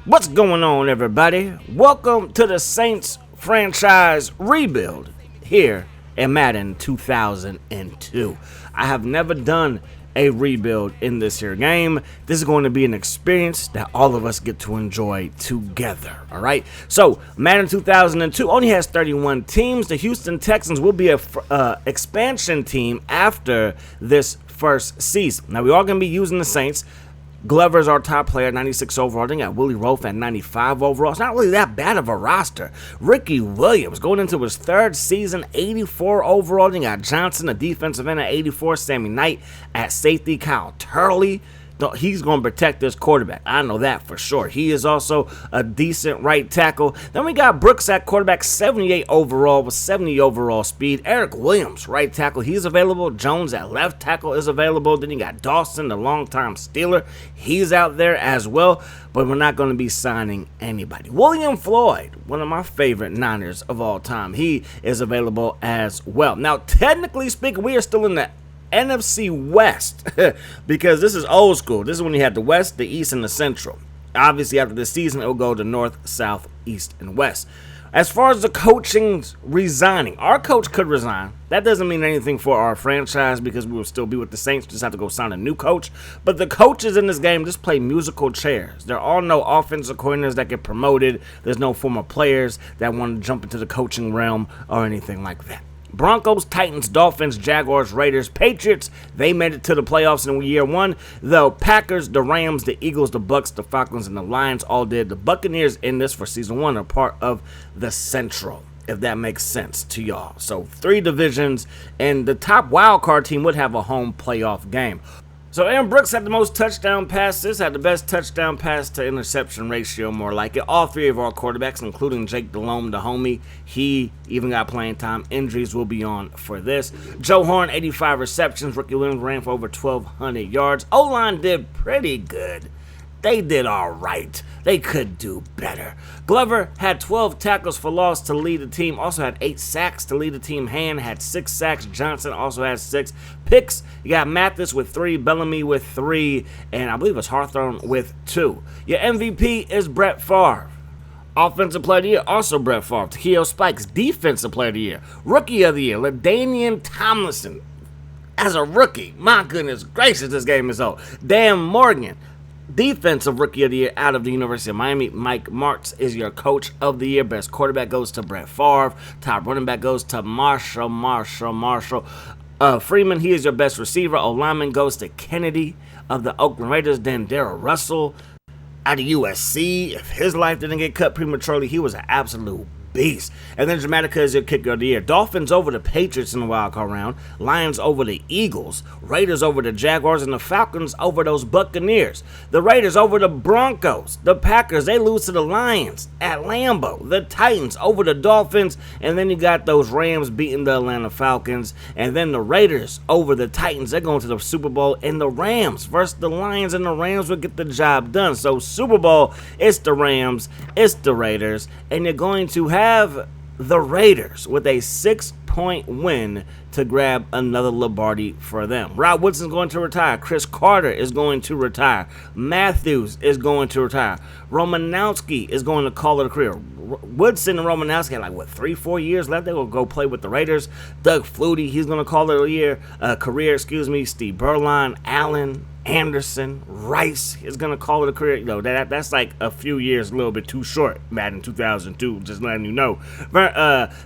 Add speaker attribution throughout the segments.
Speaker 1: What's going on, everybody? Welcome to the Saints franchise rebuild here in Madden 2002. I have never done a rebuild in this here game. This is going to be an experience that all of us get to enjoy together, all right? So, Madden 2002 only has 31 teams. The Houston Texans will be a expansion team after this first season. Now, we are going to be using the Saints. Glover's our top player, 96 overall. Then got Willie Roaf at 95 overall. It's not really that bad of a roster. Ricky Williams going into his third season, 84 overall. Then got Johnson, the defensive end, at 84. Sammy Knight at safety. Kyle Turley. He's going to protect this quarterback. I know that for sure. He is also a decent right tackle. Then we got Brooks at quarterback, 78 overall with 70 overall speed. Eric Williams, right tackle. He's available. Jones at left tackle is available. Then you got Dawson, the longtime Steeler. He's out there as well. But we're not going to be signing anybody. William Floyd, one of my favorite Niners of all time. He is available as well. Now, technically speaking, we are still in the NFC West because this is old school. This is when you had the West, the East, and the Central. Obviously, after this season, it will go to North, South, East, and West. As far as the coaching resigning, our coach could resign. That doesn't mean anything for our franchise because we will still be with the Saints. Just have to go sign a new coach. But the coaches in this game just play musical chairs. There are no offensive coordinators that get promoted. There's no former players that want to jump into the coaching realm or anything like that. Broncos, Titans, Dolphins, Jaguars, Raiders, Patriots, they made it to the playoffs in year one. The Packers, the Rams, the Eagles, the Bucks, the Falcons, and the Lions all did. The Buccaneers in this for season one are part of the Central, if that makes sense to y'all. So 3 divisions, and the top wild card team would have a home playoff game. So Aaron Brooks had the most touchdown passes, had the best touchdown pass to interception ratio, more like it. All 3 of our quarterbacks, including Jake Delhomme, the homie, he even got playing time. Injuries will be on for this. Joe Horn, 85 receptions. Ricky Williams ran for over 1,200 yards. O-line did pretty good. They did all right. They could do better. Glover had 12 tackles for loss to lead the team. Also had 8 sacks to lead the team. Hand had 6 sacks. Johnson also had 6 picks. You got Mathis with 3, Bellamy with 3, and I believe it's Hawthorne with 2. Your MVP is Brett Favre. Offensive Player of the Year, also Brett Favre. Takeo Spikes, Defensive Player of the Year. Rookie of the Year, LaDainian Tomlinson. As a rookie, my goodness gracious, this game is old. Dan Morgan, Defensive Rookie of the Year out of the University of Miami. Mike Martz is your Coach of the Year. Best quarterback goes to Brett Favre. Top running back goes to Marshall. Freeman, he is your best receiver. O-lineman goes to Kennedy of the Oakland Raiders. Then Darrell Russell out of USC. If his life didn't get cut prematurely, he was an absolute beast. And then Dramatica is your Kicker of the Year. Dolphins over the Patriots in the wild card round. Lions over the Eagles. Raiders over the Jaguars, and the Falcons over those Buccaneers. The Raiders over the Broncos. The Packers, they lose to the Lions at Lambeau. The Titans over the Dolphins, and then you got those Rams beating the Atlanta Falcons. And then the Raiders over the Titans. They're going to the Super Bowl, and the Rams versus the Lions, and the Rams will get the job done. So Super Bowl, it's the Rams, it's the Raiders, and you're going to have the Raiders with a 6-point win to grab another Lombardi for them. Rod Woodson's going to retire. Chris Carter is going to retire. Matthews is going to retire. Romanowski is going to call it a career. Woodson and Romanowski had 3-4 years left. They will go play with the Raiders. Doug Flutie, he's going to call it a career. Steve Berline, Allen, Anderson, Rice is going to call it a career. That's like a few years, a little bit too short. Madden 2002, just letting you know.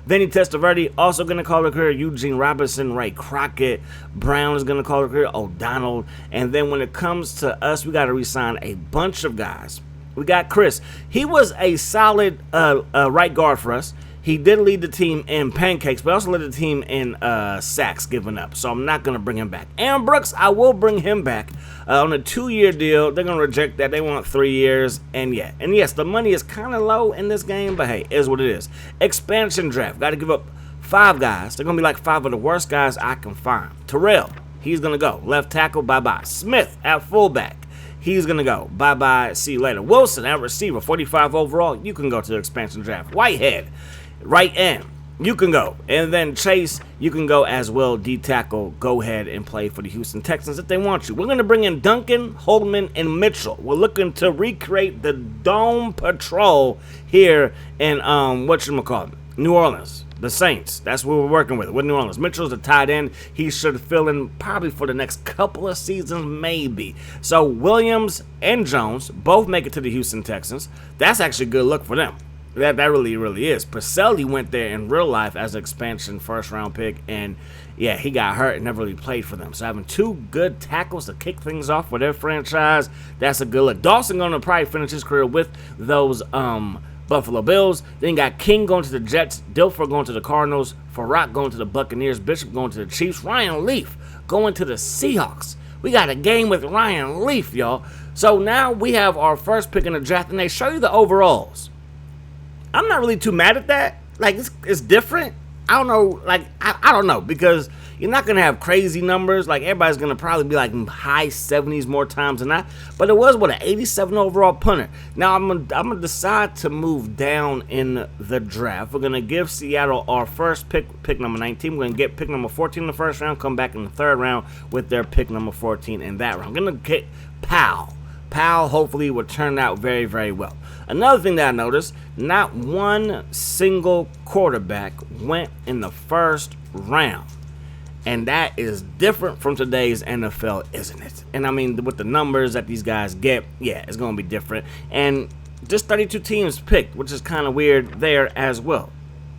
Speaker 1: Vinny Testaverde also going to call it a career. Eugene Robinson, Ray Crockett, Brown is going to call it a career. O'Donnell. And then when it comes to us, we got to re-sign a bunch of guys. We got Chris. He was a solid right guard for us. He did lead the team in pancakes, but also led the team in sacks given up. So I'm not going to bring him back. Aaron Brooks, I will bring him back on a 2-year deal. They're going to reject that. They want 3 years. And yes, the money is kind of low in this game, but hey, it is what it is. Expansion draft. Got to give up 5 guys. They're going to be 5 of the worst guys I can find. Terrell, he's going to go. Left tackle, bye-bye. Smith at fullback. He's going to go. Bye-bye. See you later. Wilson at receiver, 45 overall. You can go to the expansion draft. Whitehead, right end. you can go. And then Chase, you can go as well. D-tackle, go ahead and play for the Houston Texans if they want you. We're going to bring in Duncan, Holman, and Mitchell. We're looking to recreate the Dome Patrol here in, New Orleans. The Saints. That's what we're working with New Orleans. Mitchell's a tight end. He should fill in probably for the next couple of seasons, maybe. So Williams and Jones both make it to the Houston Texans. That's actually a good look for them. That really, really is. Pacelli went there in real life as an expansion first-round pick, and yeah, he got hurt and never really played for them. So having two good tackles to kick things off for their franchise, that's a good look. Dawson going to probably finish his career with those Buffalo Bills. Then you got King going to the Jets, Dilfer going to the Cardinals, Farrak going to the Buccaneers, Bishop going to the Chiefs, Ryan Leaf going to the Seahawks. We got a game with Ryan Leaf, y'all. So now we have our first pick in the draft, and they show you the overalls. I'm not really too mad at that. Like, it's different. I don't know. Like, I don't know, because you're not going to have crazy numbers. Like, everybody's going to probably be like high 70s more times than that. But it was, an 87 overall punter. Now, I'm gonna decide to move down in the draft. We're going to give Seattle our first pick number 19. We're going to get pick number 14 in the first round, come back in the third round with their pick number 14 in that round. I'm going to get Powell. Powell hopefully will turn out very, very well. Another thing that I noticed, not one single quarterback went in the first round. And that is different from today's NFL, isn't it? And I mean, with the numbers that these guys get, yeah, it's going to be different. And just 32 teams picked, which is kind of weird there as well.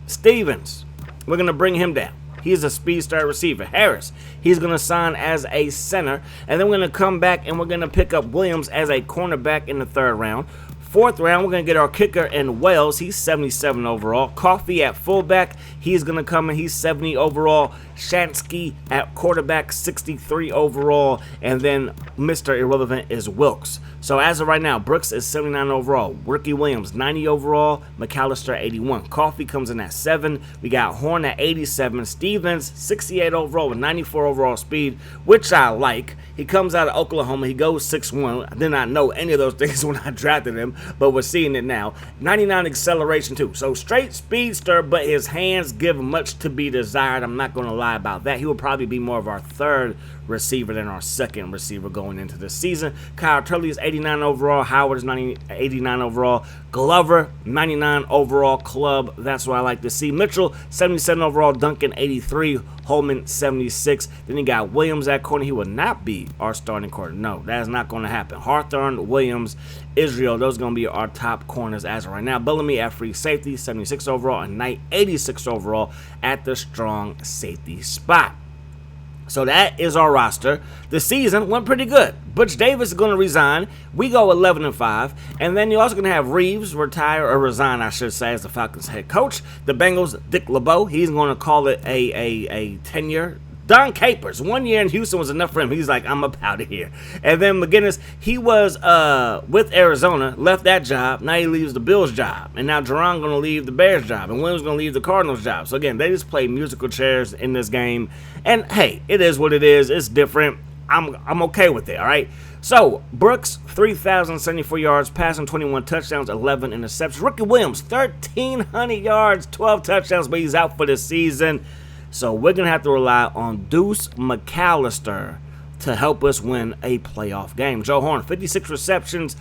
Speaker 1: Stevens, we're going to bring him down. He's a speedster receiver. Harris, he's going to sign as a center. And then we're going to come back and we're going to pick up Williams as a cornerback in the third round. Fourth round, we're going to get our kicker in Wells. He's 77 overall. Coffee at fullback. He's going to come in. He's 70 overall. Shansky at quarterback, 63 overall. And then Mr. Irrelevant is Wilkes. So as of right now, Brooks is 79 overall. Ricky Williams, 90 overall. McAllister, 81. Coffee comes in at 7. We got Horn at 87. Stevens, 68 overall with 94 overall speed, which I like. He comes out of Oklahoma. He goes 6'1". I did not know any of those things when I drafted him, but we're seeing it now. 99 acceleration too. So straight speedster, but his hands give much to be desired. I'm not going to lie about that. He will probably be more of our third receiver than our second receiver going into the season. Kyle Turley is 89 overall. Howard is 89 overall. Glover, 99 overall club. That's what I like to see. Mitchell, 77 overall. Duncan, 83. Holman, 76. Then you got Williams at corner. He will not be our starting corner. No, that is not going to happen. Hawthorne, Williams, Israel, those are going to be our top corners as of right now. Bellamy at free safety, 76 overall. And Knight, 86 overall at the strong safety spot. So that is our roster. The season went pretty good. Butch Davis is going to resign. We go 11-5. And then you're also going to have Reeves retire, or resign, I should say, as the Falcons head coach. The Bengals, Dick LeBeau, he's going to call it a tenure. Don Capers, 1 year in Houston was enough for him. He's like, I'm up out of here. And then McGinnis, he was with Arizona, left that job. Now he leaves the Bills job. And now Jerron going to leave the Bears job. And Williams going to leave the Cardinals job. So again, they just play musical chairs in this game. And hey, it is what it is. It's different. I'm okay with it, all right? So, Brooks, 3,074 yards, passing 21 touchdowns, 11 interceptions. Ricky Williams, 1,300 yards, 12 touchdowns, but he's out for the season. So we're going to have to rely on Deuce McAllister to help us win a playoff game. Joe Horn, 56 receptions.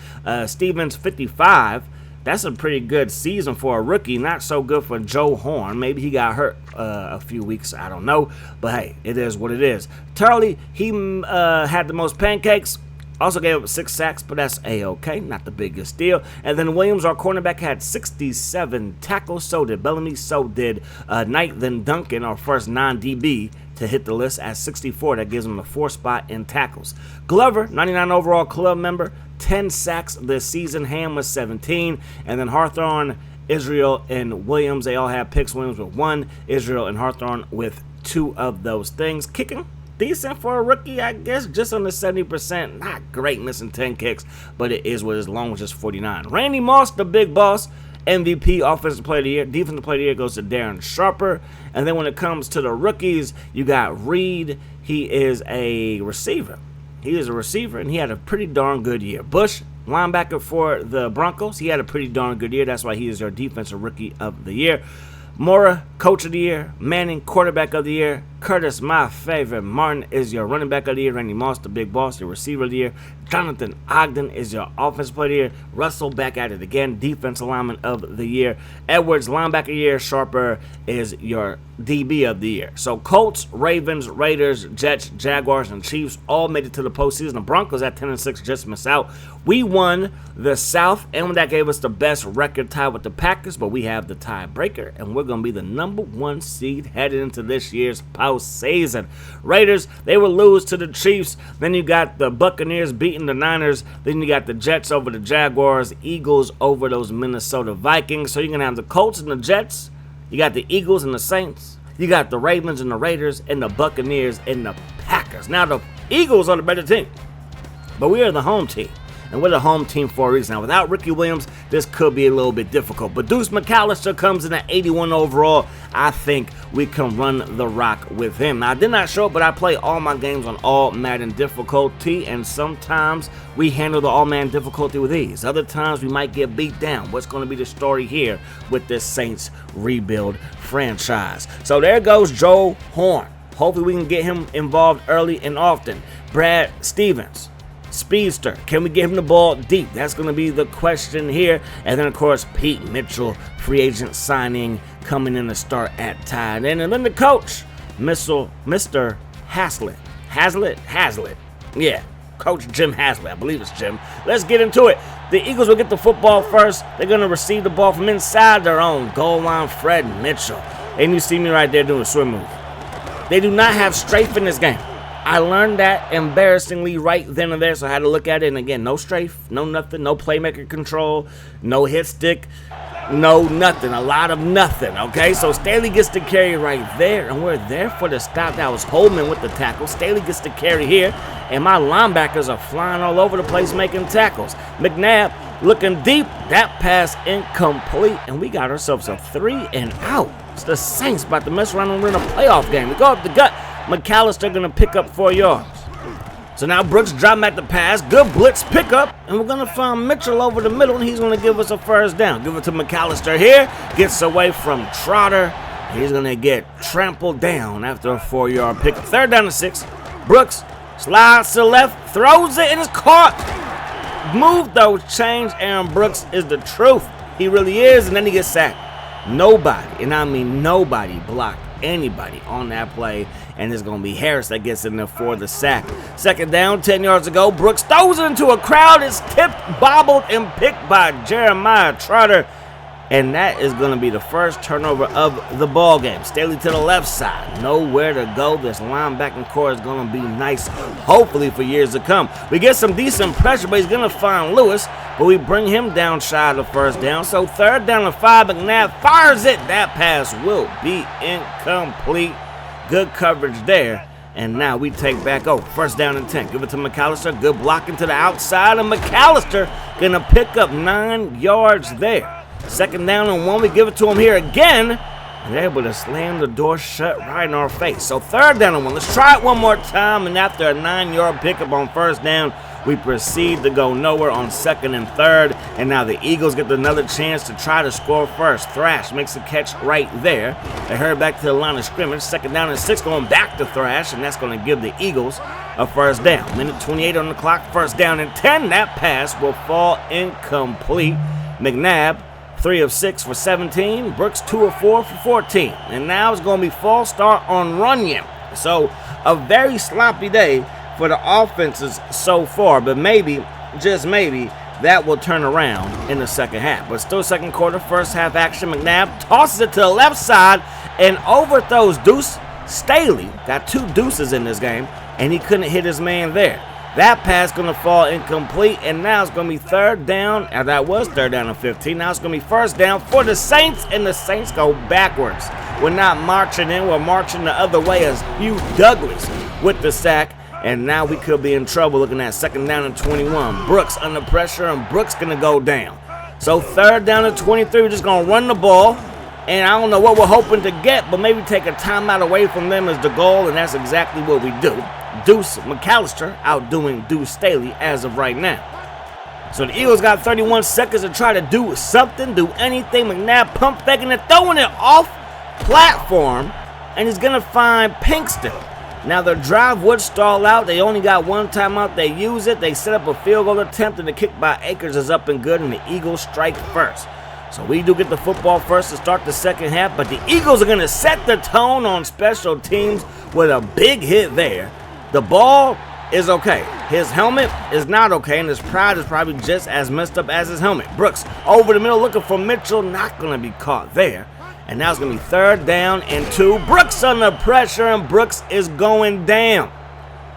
Speaker 1: Stevens, 55. That's a pretty good season for a rookie. Not so good for Joe Horn. Maybe he got hurt a few weeks. I don't know. But, hey, it is what it is. Turley, he had the most pancakes. Also gave up 6 sacks, but that's A-okay. Not the biggest deal. And then Williams, our cornerback, had 67 tackles. So did Bellamy. So did Knight. Then Duncan, our first non-DB, to hit the list at 64. That gives him the 4th spot in tackles. Glover, 99 overall club member, 10 sacks this season. Ham was 17. And then Hawthorne, Israel, and Williams, they all have picks. Williams with 1, Israel and Hawthorne with 2 of those things. Kicking, decent for a rookie, I guess, just under 70%. Not great, missing 10 kicks, but it is what it is, long as just 49. Randy Moss, the big boss, MVP, Offensive Player of the Year. Defensive Player of the Year goes to Darren Sharper. And then when it comes to the rookies, you got Reed. He is a receiver. He is a receiver, and he had a pretty darn good year. Bush, linebacker for the Broncos, he had a pretty darn good year. That's why he is our Defensive Rookie of the Year. Mora, Coach of the Year. Manning, Quarterback of the Year. Curtis, my favorite. Martin is your Running Back of the Year. Randy Moss, the Big Boss, your Receiver of the Year. Jonathan Ogden is your Offensive Player of the Year. Russell, back at it again, Defensive Lineman of the Year. Edwards, Linebacker of the Year. Sharper is your DB of the Year. So Colts, Ravens, Raiders, Jets, Jaguars, and Chiefs all made it to the postseason. The Broncos at 10-6 just missed out. We won the South, and that gave us the best record tie with the Packers, but we have the tiebreaker, and we're going to be the number 1 seed headed into this year's postseason. Raiders, they will lose to the Chiefs. Then you got the Buccaneers beating the Niners. Then you got the Jets over the Jaguars, Eagles over those Minnesota Vikings. So you're going to have the Colts and the Jets. You got the Eagles and the Saints. You got the Ravens and the Raiders and the Buccaneers and the Packers. Now, the Eagles are the better team, but we are the home team. And we're the home team for a reason. Now, without Ricky Williams, this could be a little bit difficult. But Deuce McAllister comes in at 81 overall. I think we can run the rock with him. Now, I did not show it, but I play all my games on all Madden difficulty. And sometimes we handle the all Madden difficulty with ease. Other times we might get beat down. What's going to be the story here with this Saints rebuild franchise? So there goes Joe Horn. Hopefully we can get him involved early and often. Brad Stevens, speedster. Can we get him the ball deep? That's going to be the question here. And then, of course, Pete Mitchell, free agent signing, coming in to start at tight end. And then the coach, Mr. Haslett. Haslett. Yeah, Coach Jim Haslett. I believe it's Jim. Let's get into it. The Eagles will get the football first. They're going to receive the ball from inside their own goal line, Fred Mitchell. And you see me right there doing a swim move. They do not have strafe in this game. I learned that embarrassingly right then and there, so I had to look at it. And again, no strafe, no nothing, no playmaker control, no hit stick, no nothing, a lot of nothing, okay? So Staley gets the carry right there, and we're there for the stop. That was Holman with the tackle. Staley gets the carry here, and my linebackers are flying all over the place making tackles. McNabb looking deep, that pass incomplete, and we got ourselves a 3 and out. It's the Saints about to mess around and win a playoff game. We go up the gut. McAllister going to pick up 4 yards. So now Brooks dropping at the pass. Good blitz pickup. And we're going to find Mitchell over the middle, and he's going to give us a first down. Give it to McAllister here. Gets away from Trotter. He's going to get trampled down after a 4-yard pickup. 3rd down and 6. Brooks slides to the left. Throws it and it's caught. Move those chains. Aaron Brooks is the truth. He really is. And then he gets sacked. Nobody, and I mean nobody, blocked anybody on that play, and it's going to be Harris that gets in there for the sack. 2nd down, 10 yards ago. Brooks throws it into a crowd. It's tipped, bobbled, and picked by Jeremiah Trotter, and that is going to be the first turnover of the ball game. Staley to the left side. Nowhere to go. This linebacking core is going to be nice, hopefully, for years to come. We get some decent pressure, but he's going to find Lewis, but we bring him down shy of the first down. So 3rd down and 5, McNabb fires it. That pass will be incomplete. Good coverage there. And now we take back over. 1st down and 10. Give it to McAllister. Good blocking to the outside. And McAllister going to pick up 9 yards there. 2nd down and 1. We give it to him here again. And they're able to slam the door shut right in our face. So 3rd down and 1. Let's try it one more time. And after a 9-yard pickup on 1st down, we proceed to go nowhere on 2nd and 3rd. And now the Eagles get another chance to try to score first. Thrash makes a catch right there. They hurry back to the line of scrimmage. 2nd down and 6, going back to Thrash. And that's going to give the Eagles a first down. 1:28 on the clock. 1st down and 10. That pass will fall incomplete. McNabb, 3 of 6 for 17. Brooks, 2 of 4 for 14. And now it's going to be false start on Runyon. So a very sloppy day for the offenses so far, but maybe, just maybe, that will turn around in the 2nd half. But still 2nd quarter, 1st half action. McNabb tosses it to the left side and overthrows Deuce Staley. Got 2 deuces in this game, and he couldn't hit his man there. That pass going to fall incomplete, and now it's going to be 3rd down. Now that was 3rd down and 15. Now it's going to be 1st down for the Saints, and the Saints go backwards. We're not marching in. We're marching the other way as Hugh Douglas with the sack. And now we could be in trouble looking at 2nd down and 21. Brooks under pressure, and Brooks going to go down. So 3rd down and 23, we're just going to run the ball. And I don't know what we're hoping to get, but maybe take a timeout away from them is the goal, and that's exactly what we do. Deuce McAllister outdoing Deuce Staley as of right now. So the Eagles got 31 seconds to try to do something, do anything. McNabb pump faking and throwing it off platform, and he's going to find Pinkston. Now, the drive would stall out. They only got one timeout. They use it. They set up a field goal attempt, and the kick by Akers is up and good, and the Eagles strike first. So we do get the football first to start the second half, but the Eagles are going to set the tone on special teams with a big hit there. The ball is okay. His helmet is not okay, and his pride is probably just as messed up as his helmet. Brooks over the middle looking for Mitchell, not going to be caught there. And now it's going to be 3rd down and 2. Brooks under pressure, and Brooks is going down.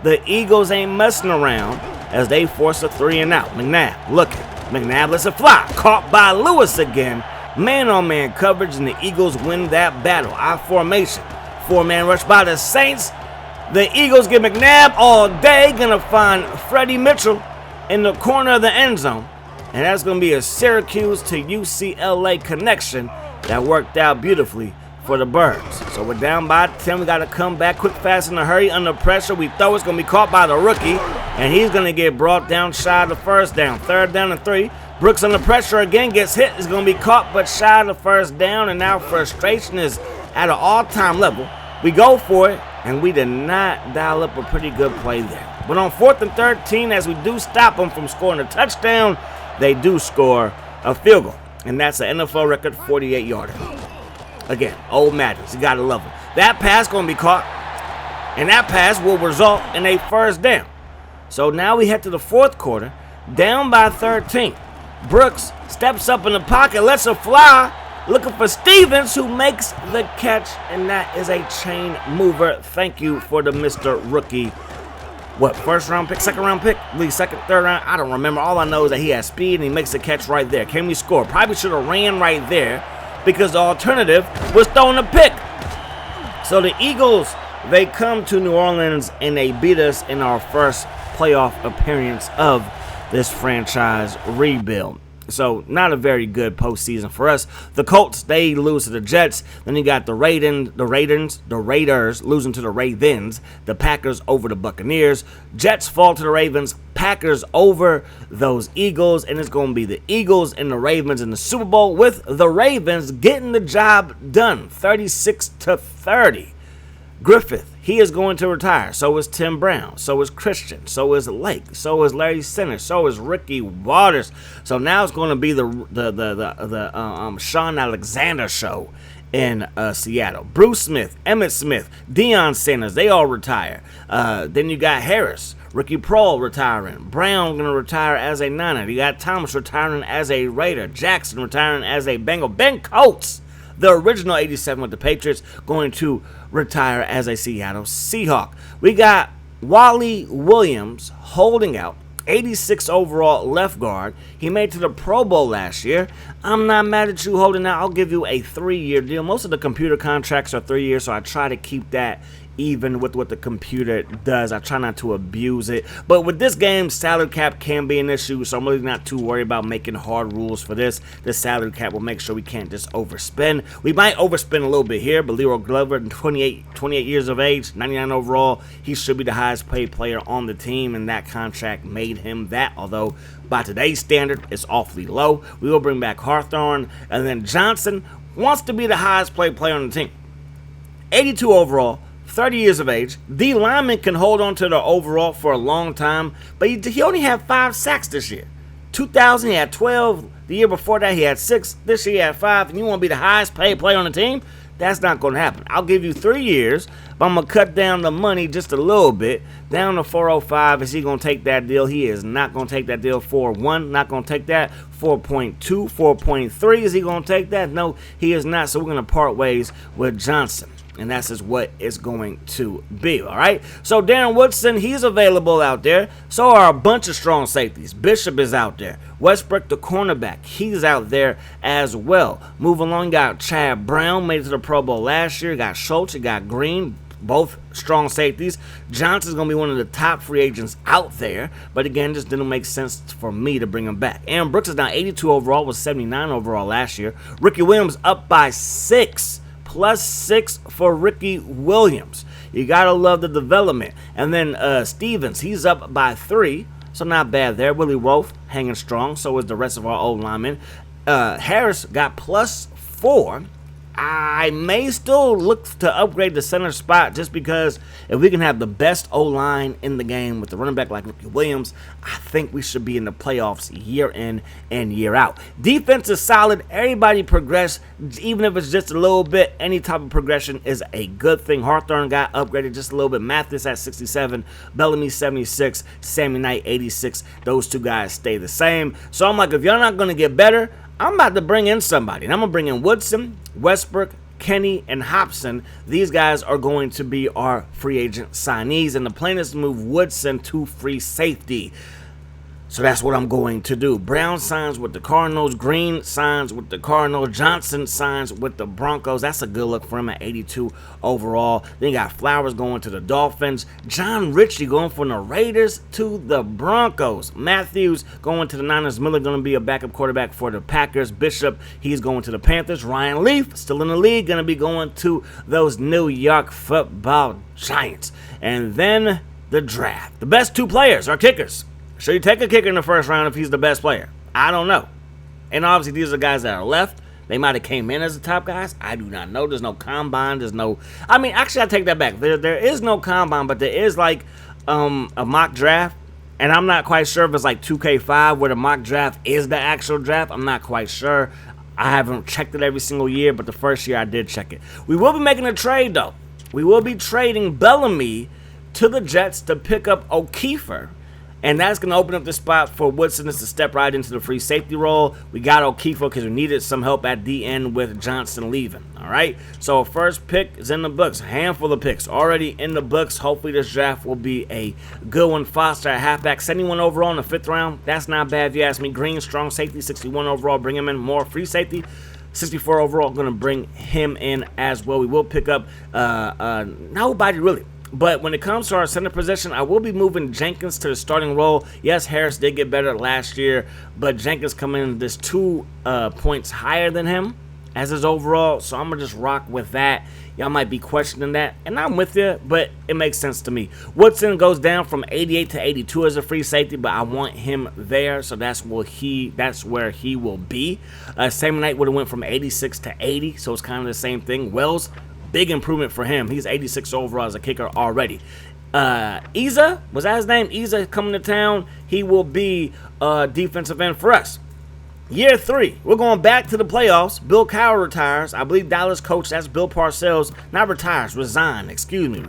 Speaker 1: The Eagles ain't messing around as they force a 3-and-out. McNabb looking. McNabb lets it fly. Caught by Lewis again. Man-on-man coverage, and the Eagles win that battle. I formation. 4-man rush by the Saints. The Eagles get McNabb all day. Going to find Freddie Mitchell in the corner of the end zone. And that's going to be a Syracuse to UCLA connection that worked out beautifully for the Birds. So we're down by 10. We got to come back quick, fast, in a hurry. Under pressure, we throw. It's going to be caught by the rookie, and he's going to get brought down shy of the first down. 3rd down and 3. Brooks under pressure again, gets hit. Is going to be caught, but shy of the first down, and now frustration is at an all-time level. We go for it, and we did not dial up a pretty good play there. But on 4th and 13, as we do stop them from scoring a touchdown, they do score a field goal. And that's an NFL record 48-yarder. Again, old Madden. You got to love him. That pass going to be caught. And that pass will result in a 1st down. So now we head to the 4th quarter. Down by 13. Brooks steps up in the pocket. Lets it fly. Looking for Stevens, who makes the catch. And that is a chain mover. Thank you for the Mr. Rookie. What, 1st round pick, 2nd round pick, at least 2nd, 3rd round? I don't remember. All I know is that he has speed and he makes the catch right there. Can we score? Probably should have ran right there because the alternative was throwing a pick. So the Eagles, they come to New Orleans and they beat us in our first playoff appearance of this franchise rebuild. So not a very good postseason for us. The Colts, they lose to the Jets. Then you got the Raiders losing to the Ravens. The Packers over the Buccaneers. Jets fall to the Ravens. Packers over those Eagles. And it's going to be the Eagles and the Ravens in the Super Bowl, with the Ravens getting the job done, 36-30. Griffith, he is going to retire. So is Tim Brown. So is Christian. So is Lake. So is Larry Center. So is Ricky Waters. So now it's going to be the Sean Alexander show in Seattle. Bruce Smith, Emmitt Smith, Deion Sanders, they all retire. Then you got Harris, Ricky Prohl retiring. Brown going to retire as a Niner. You got Thomas retiring as a Raider. Jackson retiring as a Bengal. Ben Coates, the original 87 with the Patriots, going to retire as a Seattle Seahawk. We got Wally Williams holding out, 86 overall left guard. He made to the Pro Bowl last year. I'm not mad at you holding out. I'll give you a 3-year deal. Most of the computer contracts are 3 years, so I try to keep that even with what the computer does. I try not to abuse it. But with this game, salary cap can be an issue, so I'm really not too worried about making hard rules for this. The salary cap will make sure we can't just overspend. We might overspend a little bit here, but Leroy Glover, 28 years of age, 99 overall, he should be the highest paid player on the team, and that contract made him that, although by today's standard, it's awfully low. We will bring back Hawthorne, and then Johnson wants to be the highest paid player on the team. 82 overall, 30 years of age. D lineman can hold on to the overall for a long time, but he only had 5 sacks this year. 2000, he had 12. The year before that, he had 6. This year, he had 5. And you want to be the highest paid player on the team? That's not going to happen. I'll give you 3 years, but I'm going to cut down the money just a little bit, down to $405. Is he going to take that deal? He is not going to take that deal. 4.1, not going to take that. 4.2, 4.3, is he going to take that? No, he is not. So we're going to part ways with Johnson. And that's just what it's going to be, all right? So Darren Woodson, he's available out there. So are a bunch of strong safeties. Bishop is out there. Westbrook, the cornerback, he's out there as well. Moving along, you got Chad Brown, made it to the Pro Bowl last year. You got Schultz, you got Green, both strong safeties. Johnson's going to be one of the top free agents out there. But again, just didn't make sense for me to bring him back. Aaron Brooks is now 82 overall, was 79 overall last year. Ricky Williams up by 6. +6 for Ricky Williams. You got to love the development. And then Stevens, he's up by 3. So not bad there. Willie Wolf hanging strong. So is the rest of our old linemen. Harris got +4. I may still look to upgrade the center spot just because if we can have the best O-line in the game with the running back like Ricky Williams, I think we should be in the playoffs year in and year out. Defense is solid. Everybody progress, even if it's just a little bit. Any type of progression is a good thing. Hawthorne got upgraded just a little bit. Mathis at 67, Bellamy 76, Sammy Knight 86. Those two guys stay the same. So I'm like, if y'all not going to get better, I'm about to bring in somebody. And I'm going to bring in Woodson, Westbrook, Kenny, and Hobson. These guys are going to be our free agent signees. And the plan is to move Woodson to free safety. So that's what I'm going to do. Brown signs with the Cardinals. Green signs with the Cardinals. Johnson signs with the Broncos. That's a good look for him at 82 overall. Then you got Flowers going to the Dolphins. John Ritchie going from the Raiders to the Broncos. Matthews going to the Niners. Miller going to be a backup quarterback for the Packers. Bishop, he's going to the Panthers. Ryan Leaf, still in the league, going to be going to those New York Football Giants. And then the draft. The best two players are kickers. Should you take a kicker in the first round if he's the best player? I don't know. And obviously, these are guys that are left. They might have came in as the top guys. I do not know. There's no combine. There's no... I mean, actually, I take that back. There is no combine, but there is, like, a mock draft. And I'm not quite sure if it's, like, 2K5 where the mock draft is the actual draft. I'm not quite sure. I haven't checked it every single year, but the first year I did check it. We will be making a trade, though. We will be trading Bellamy to the Jets to pick up O'Keefe. And that's going to open up the spot for Woodson to step right into the free safety role. We got O'Keefe because we needed some help at the end with Johnson leaving. All right. So first pick is in the books. A handful of picks already in the books. Hopefully this draft will be a good one. Foster at halfback, 71 overall in the 5th round. That's not bad if you ask me. Green, strong safety, 61 overall. Bring him in. More free safety. 64 overall. Going to bring him in as well. We will pick up nobody really. But when it comes to our center position, I will be moving Jenkins to the starting role. Yes, Harris did get better last year, but Jenkins coming in this 2 points higher than him as his overall. So I'm going to just rock with that. Y'all might be questioning that, and I'm with you, but it makes sense to me. Woodson goes down from 88 to 82 as a free safety, but I want him there, so that's where he will be. Sammy Knight would have went from 86 to 80, so it's kind of the same thing. Wells, big improvement for him. He's 86 overall as a kicker already. Iza, was that his name? Iza coming to town. He will be defensive end for us. Year 3, we're going back to the playoffs. Bill Cowher retires. I believe Dallas coach, that's Bill Parcells, not retires, resign, excuse me.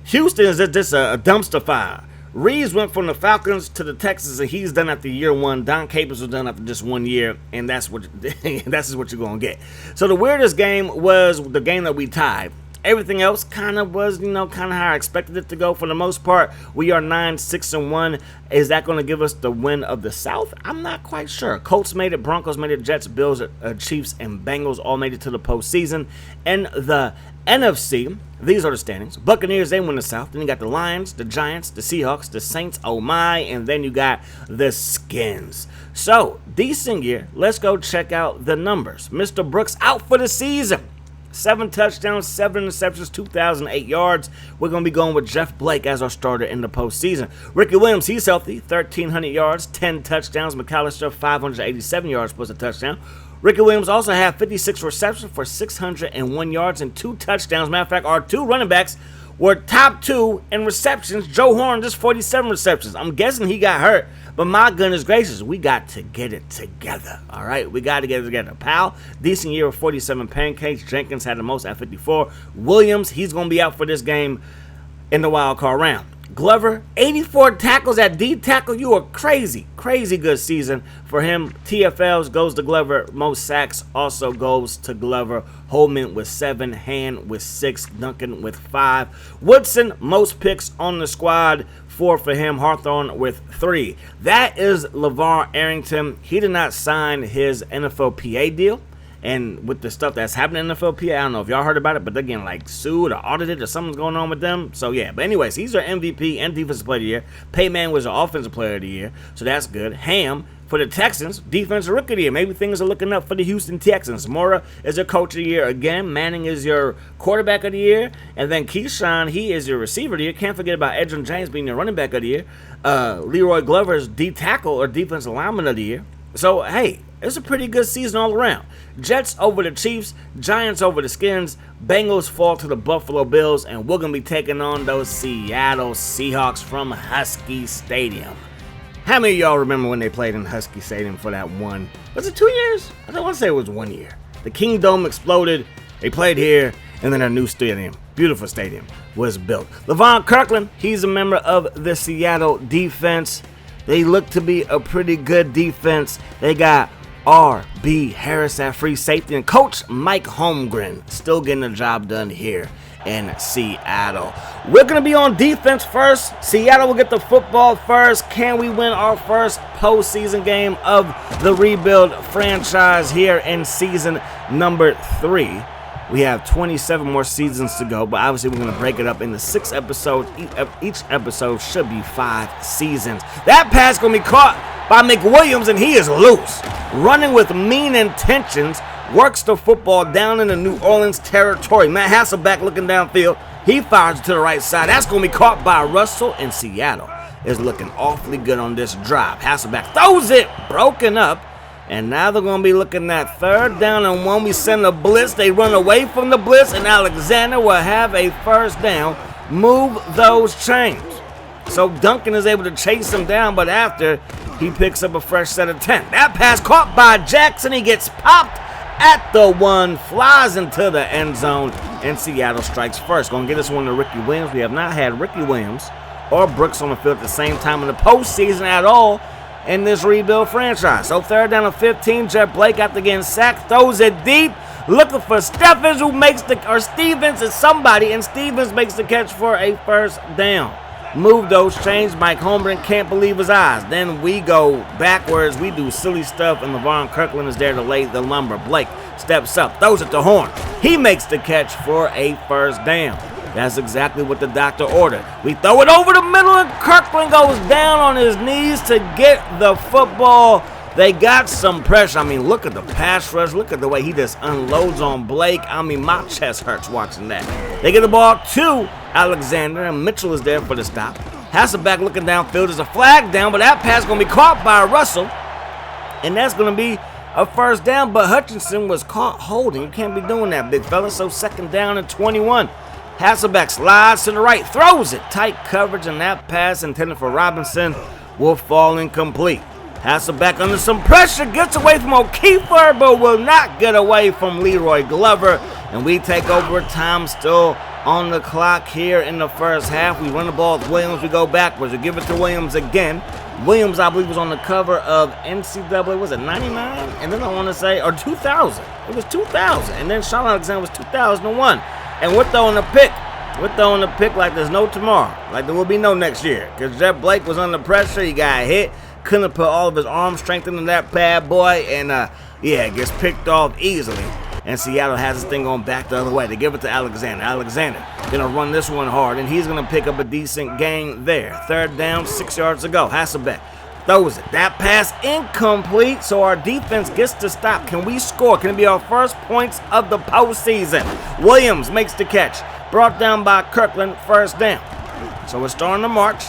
Speaker 1: Houston is just a dumpster fire. Reeves went from the Falcons to the Texans, and he's done after year 1. Don Capers was done after just 1 year, and that's what you're going to get. So the weirdest game was the game that we tied. Everything else kind of was, kind of how I expected it to go. For the most part, we are 9-6-1. Is that going to give us the win of the South? I'm not quite sure. Colts made it, Broncos made it, Jets, Bills, Chiefs, and Bengals all made it to the postseason. In the NFC, these are the standings. Buccaneers, they win the South. Then you got the Lions, the Giants, the Seahawks, the Saints, oh my, and then you got the Skins. So, decent year. Let's go check out the numbers. Mr. Brooks out for the season. 7 touchdowns, 7 interceptions, 2,008 yards. We're going to be going with Jeff Blake as our starter in the postseason. Ricky Williams, he's healthy, 1,300 yards, 10 touchdowns. McAllister, 587 yards plus a touchdown. Ricky Williams also had 56 receptions for 601 yards and 2 touchdowns. Matter of fact, our 2 running backs were top 2 in receptions. Joe Horn, just 47 receptions. I'm guessing he got hurt, but my goodness gracious, we got to get it together. All right, we got to get it together. Powell, decent year with 47 pancakes. Jenkins had the most at 54. Williams, he's going to be out for this game in the wild card round. Glover, 84 tackles at D tackle. You are crazy, crazy good season for him. TFLs goes to Glover. Most sacks also goes to Glover. Holman with 7, Hand with 6, Duncan with 5. Woodson, most picks on the squad, 4 for him. Hawthorne with 3. That is LeVar Arrington. He did not sign his NFLPA deal. And with the stuff that's happening in the NFLPA, I don't know if y'all heard about it, but they're getting like sued or audited or something's going on with them. So yeah, but anyways, he's our MVP and Defensive Player of the Year. Payman was our Offensive Player of the Year, so that's good. Ham for the Texans, Defensive Rookie of the Year. Maybe things are looking up for the Houston Texans. Mora is your Coach of the Year again. Manning is your Quarterback of the Year. And then Keyshawn, he is your Receiver of the Year. Can't forget about Edgerrin James being your Running Back of the Year. Leroy Glover is D-Tackle or Defensive Lineman of the Year. So, hey, it's a pretty good season all around. Jets over the Chiefs, Giants over the Skins, Bengals fall to the Buffalo Bills, and we're going to be taking on those Seattle Seahawks from Husky Stadium. How many of y'all remember when they played in Husky Stadium for that one? Was it 2 years? I don't want to say it was 1 year. The Kingdome exploded. They played here, and then a new stadium, beautiful stadium, was built. LeVon Kirkland, he's a member of the Seattle defense. They look to be a pretty good defense. They got R.B. Harris at free safety, and Coach Mike Holmgren still getting the job done here in Seattle. We're going to be on defense first. Seattle will get the football first. Can we win our first postseason game of the rebuild franchise here in season number 3? We have 27 more seasons to go, but obviously we're going to break it up into 6 episodes. Each episode should be 5 seasons. That pass going to be caught by McWilliams, and he is loose. Running with mean intentions, works the football down in the New Orleans territory. Matt Hasselbeck looking downfield. He fires to the right side. That's going to be caught by Russell, and Seattle is looking awfully good on this drive. Hasselbeck throws it, broken up. And now they're going to be looking at 3rd down and 1. We send a blitz. They run away from the blitz, and Alexander will have a 1st down. Move those chains. So Duncan is able to chase him down, but after, he picks up a fresh set of 10. That pass caught by Jackson. He gets popped at the 1, flies into the end zone, and Seattle strikes first. Going to get this one to Ricky Williams. We have not had Ricky Williams or Brooks on the field at the same time in the postseason at all in this rebuild franchise. So 3rd down and 15, Jeff Blake after getting sacked, throws it deep, looking for Stevens, who makes Stevens is somebody, and Stevens makes the catch for a 1st down. Move those chains. Mike Holmgren can't believe his eyes. Then we go backwards. We do silly stuff, and LeVon Kirkland is there to lay the lumber. Blake steps up, throws it to Horn. He makes the catch for a 1st down. That's exactly what the doctor ordered. We throw it over the middle, and Kirkland goes down on his knees to get the football. They got some pressure. I mean, look at the pass rush. Look at the way he just unloads on Blake. I mean, my chest hurts watching that. They get the ball to Alexander, and Mitchell is there for the stop. Hasselbeck looking downfield. There's a flag down, but that pass is going to be caught by Russell, and that's going to be a 1st down. But Hutchinson was caught holding. You can't be doing that, big fella. So 2nd down and 21. Hasselbeck slides to the right, throws it. Tight coverage, and that pass intended for Robinson will fall incomplete. Hasselbeck under some pressure, gets away from O'Keefer, but will not get away from Leroy Glover. And we take over. Time still on the clock here in the 1st half. We run the ball with Williams. We go backwards. We give it to Williams again. Williams, I believe, was on the cover of NCAA, was it 99? And then I want to say, or 2000. It was 2000. And then Sean Alexander was 2001. And we're throwing a pick. We're throwing a pick like there's no tomorrow. Like there will be no next year. Because Jeff Blake was under pressure. He got hit. Couldn't put all of his arm strength into that bad boy. And, it gets picked off easily. And Seattle has this thing going back the other way. They give it to Alexander. Alexander going to run this one hard. And he's going to pick up a decent gain there. 3rd down, 6 yards to go. Hasselbeck throws it. That pass incomplete, so our defense gets to stop. Can we score? Can it be our first points of the postseason? Williams makes the catch. Brought down by Kirkland, 1st down. So we're starting to march.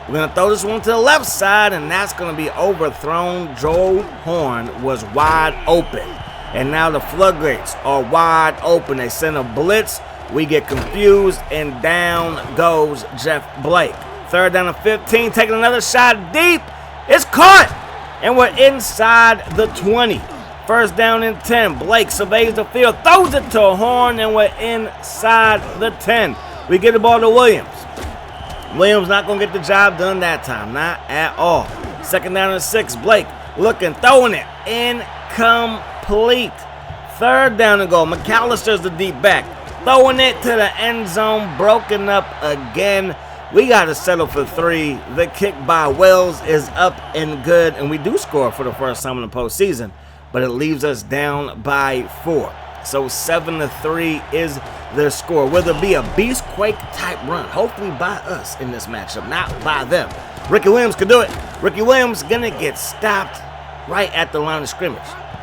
Speaker 1: We're going to throw this one to the left side, and that's going to be overthrown. Joe Horn was wide open. And now the floodgates are wide open. They send a blitz. We get confused, and down goes Jeff Blake. 3rd down and 15, taking another shot deep. It's caught, and we're inside the 20. 1st down and 10. Blake surveys the field, throws it to Horn, and we're inside the 10. We get the ball to Williams. Williams not going to get the job done that time, not at all. 2nd down and 6. Blake looking, throwing it, incomplete. 3rd down and goal. McAllister's the deep back, throwing it to the end zone, broken up again. We got to settle for 3. The kick by Wells is up and good, and we do score for the first time in the postseason, but it leaves us down by 4. So 7-3 is the score. Will there be a Beastquake type run? Hopefully by us in this matchup, not by them. Ricky Williams could do it. Ricky Williams going to get stopped right at the line of scrimmage.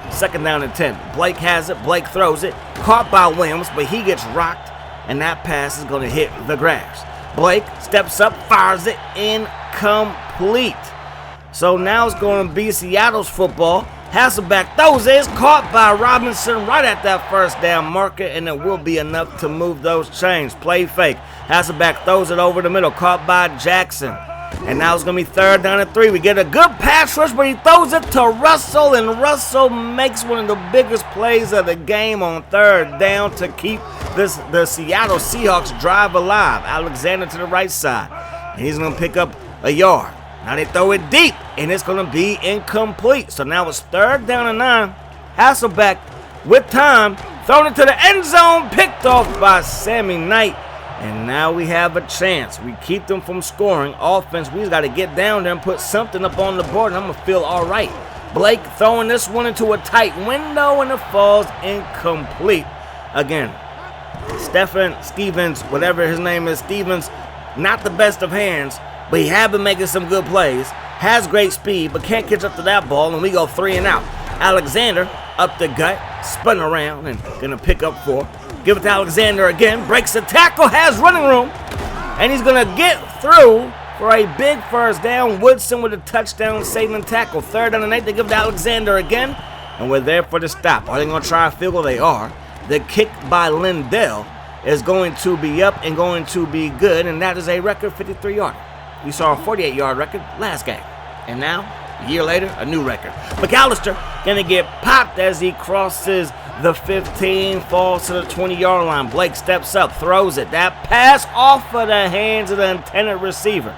Speaker 1: 2nd down and 10. Blake has it. Blake throws it. Caught by Williams, but he gets rocked, and that pass is going to hit the grass. Blake steps up, fires it, incomplete. So now it's going to be Seattle's football. Hasselbeck throws it. It's caught by Robinson right at that first down marker, and it will be enough to move those chains. Play fake. Hasselbeck throws it over the middle, caught by Jackson. And now it's going to be 3rd down and 3. We get a good pass rush, but he throws it to Russell, and Russell makes one of the biggest plays of the game on 3rd down to keep the Seattle Seahawks drive alive. Alexander to the right side, and he's going to pick up a yard. Now they throw it deep, and it's going to be incomplete. So now it's 3rd down and 9. Hasselbeck with time, thrown it to the end zone, picked off by Sammy Knight. And now we have a chance. We keep them from scoring. Offense, we just got to get down there and put something up on the board, and I'm going to feel all right. Blake throwing this one into a tight window, and it falls incomplete. Again, Stevens, whatever his name is, Stevens, not the best of hands, but he has been making some good plays, has great speed, but can't catch up to that ball, and we go 3 and out. Alexander up the gut, spun around, and going to pick up 4. Give it to Alexander again, breaks the tackle, has running room, and he's going to get through for a big first down. Woodson with a touchdown saving tackle. 3rd down and 8, they give it to Alexander again, and we're there for the stop. Are they going to try a field goal? They are. The kick by Lindell is going to be up and going to be good, and that is a record 53-yarder. We saw a 48-yard record last game, and now, a year later, a new record. McAllister going to get popped as he crosses the 15, falls to the 20-yard line. Blake steps up, throws it. That pass off of the hands of the intended receiver.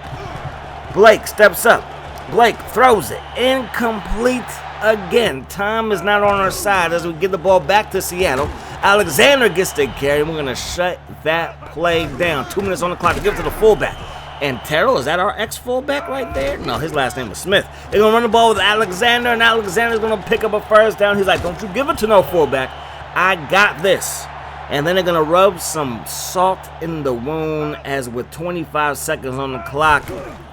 Speaker 1: Blake steps up. Blake throws it. Incomplete again. Time is not on our side as we get the ball back to Seattle. Alexander gets the carry, and we're going to shut that play down. 2 minutes on the clock to give it to the fullback. And Terrell, is that our ex-fullback right there? No, his last name was Smith. They're going to run the ball with Alexander, and Alexander's going to pick up a first down. He's like, don't you give it to no fullback. I got this. And then they're going to rub some salt in the wound as with 25 seconds on the clock,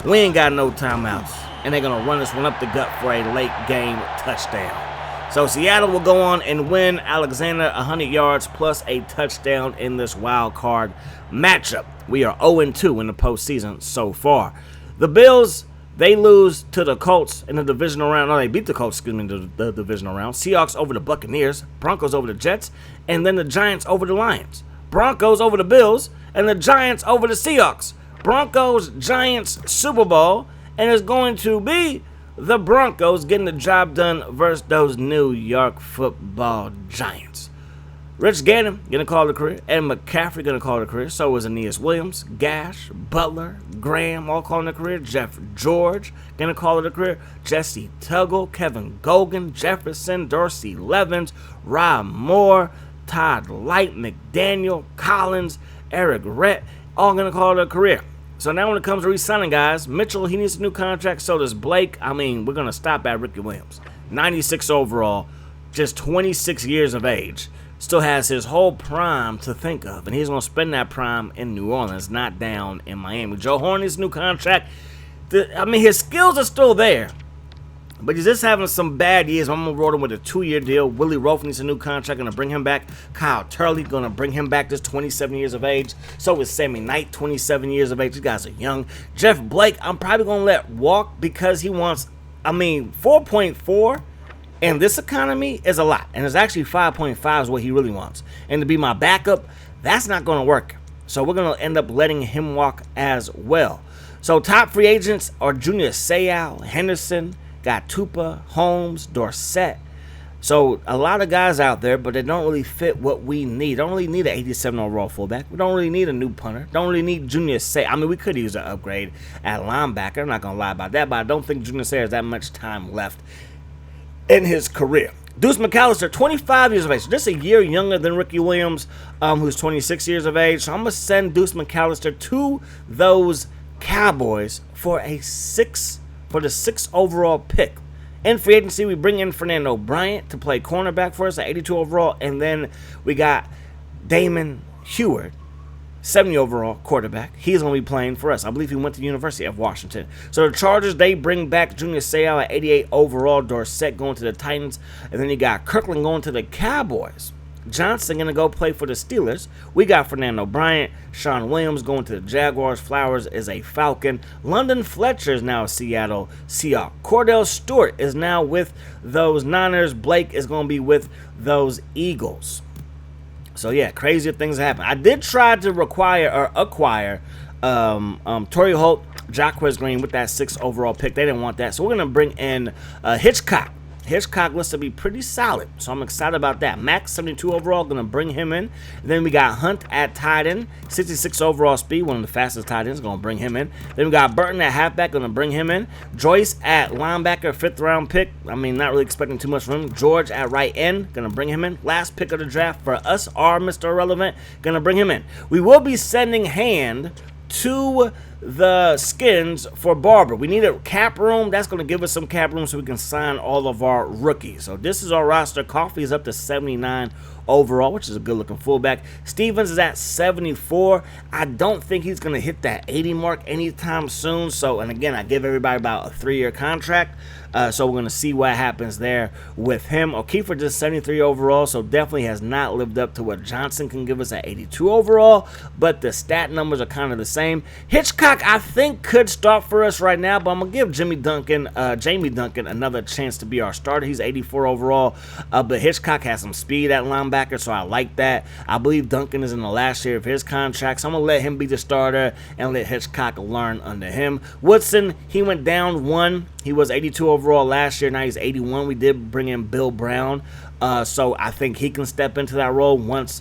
Speaker 1: we ain't got no timeouts. And they're going to run this one up the gut for a late game touchdown. So Seattle will go on and win. Alexander 100 yards plus a touchdown in this wild card matchup. We are 0-2 in the postseason so far. The Bills, they lose to the Colts in the divisional round. No, they beat the Colts, the divisional round. Seahawks over the Buccaneers. Broncos over the Jets. And then the Giants over the Lions. Broncos over the Bills. And the Giants over the Seahawks. Broncos, Giants, Super Bowl. And it's going to be the Broncos getting the job done versus those New York Football Giants. Rich Gannon going to call it a career. Ed McCaffrey going to call it a career. So is Aeneas Williams, Gash, Butler, Graham, all calling it a career. Jeff George going to call it a career. Jesse Tuggle, Kevin Gogan, Jefferson, Dorsey Levens, Rob Moore, Todd Light, McDaniel, Collins, Eric Rett, all going to call it a career. So now when it comes to re-signing guys, Mitchell, he needs a new contract. So does Blake. I mean, we're going to stop at Ricky Williams. 96 overall, just 26 years of age. Still has his whole prime to think of. And he's going to spend that prime in New Orleans, not down in Miami. Joe Horn's new contract, his skills are still there. But he's just having some bad years. I'm going to roll him with a 2-year deal. Willie Rofe needs a new contract. Going to bring him back. Kyle Turley going to bring him back. Just 27 years of age. So is Sammy Knight, 27 years of age. These guys are young. Jeff Blake, I'm probably going to let walk because he wants, 4.4 in this economy is a lot. And it's actually 5.5 is what he really wants. And to be my backup, that's not going to work. So we're going to end up letting him walk as well. So top free agents are Junior Seau, Henderson, got Tupa, Holmes, Dorsett. So a lot of guys out there, but they don't really fit what we need. Don't really need an 87 overall fullback. We don't really need a new punter. Don't really need Junior Seau. We could use an upgrade at linebacker. I'm not going to lie about that, but I don't think Junior Seau has that much time left in his career. Deuce McAllister, 25 years of age. So just a year younger than Ricky Williams, who's 26 years of age. So I'm going to send Deuce McAllister to those Cowboys for the 6th overall pick. In free agency, we bring in Fernando Bryant to play cornerback for us at 82 overall. And then we got Damon Heward, 70 overall quarterback. He's going to be playing for us. I believe he went to the University of Washington. So the Chargers, they bring back Junior Seau at 88 overall. Dorsett going to the Titans. And then you got Kirkland going to the Cowboys. Johnson going to go play for the Steelers. We got Fernando Bryant. Sean Williams going to the Jaguars. Flowers is a Falcon. London Fletcher is now a Seattle Seahawks. Cordell Stewart is now with those Niners. Blake is going to be with those Eagles. So, yeah, crazier things happen. I did try to acquire Torrey Holt, Jacquez Green with that 6th overall pick. They didn't want that. So we're going to bring in Hitchcock. Hitchcock looks to be pretty solid, so I'm excited about that. Max, 72 overall, going to bring him in. Then we got Hunt at tight end, 66 overall speed, one of the fastest tight ends, going to bring him in. Then we got Burton at halfback, going to bring him in. Joyce at linebacker, 5th round pick. I mean, not really expecting too much from him. George at right end, going to bring him in. Last pick of the draft for us, Mr. Irrelevant, going to bring him in. We will be sending Hand to the Skins for Barber. We need a cap room. That's going to give us some cap room so we can sign all of our rookies. So this is our roster. Coffee is up to 79 overall, which is a good looking fullback. Stevens is at 74. I don't think he's going to hit that 80 mark anytime soon. So, and again, I give everybody about a 3-year contract. So we're going to see what happens there with him. O'Keefe just 73 overall, so definitely has not lived up to what Johnson can give us at 82 overall, but the stat numbers are kind of the same. Hitchcock, I think, could start for us right now, but I'm going to give Jamie Duncan another chance to be our starter. He's 84 overall, but Hitchcock has some speed at linebacker, so I like that. I believe Duncan is in the last year of his contract, so I'm going to let him be the starter and let Hitchcock learn under him. Woodson, he went down 1. He was 82 overall last year. Now he's 81. We did bring in Bill Brown. So I think he can step into that role once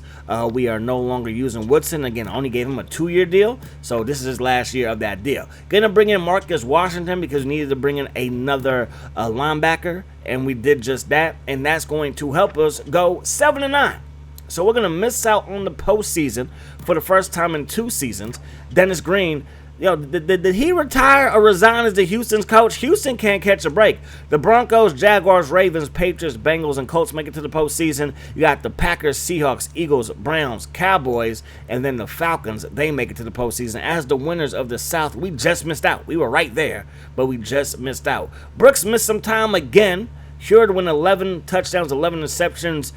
Speaker 1: we are no longer using Woodson. Again, I only gave him a 2-year deal. So this is his last year of that deal. Going to bring in Marcus Washington because we needed to bring in another linebacker. And we did just that. And that's going to help us go 7-9. So we're going to miss out on the postseason for the first time in 2 seasons. Dennis Green, did he retire or resign as the Houston's coach? Houston can't catch a break. The Broncos, Jaguars, Ravens, Patriots, Bengals, and Colts make it to the postseason. You got the Packers, Seahawks, Eagles, Browns, Cowboys, and then the Falcons. They make it to the postseason. As the winners of the South, we just missed out. We were right there, but we just missed out. Brooks missed some time again. Sure to win 11 touchdowns, 11 interceptions.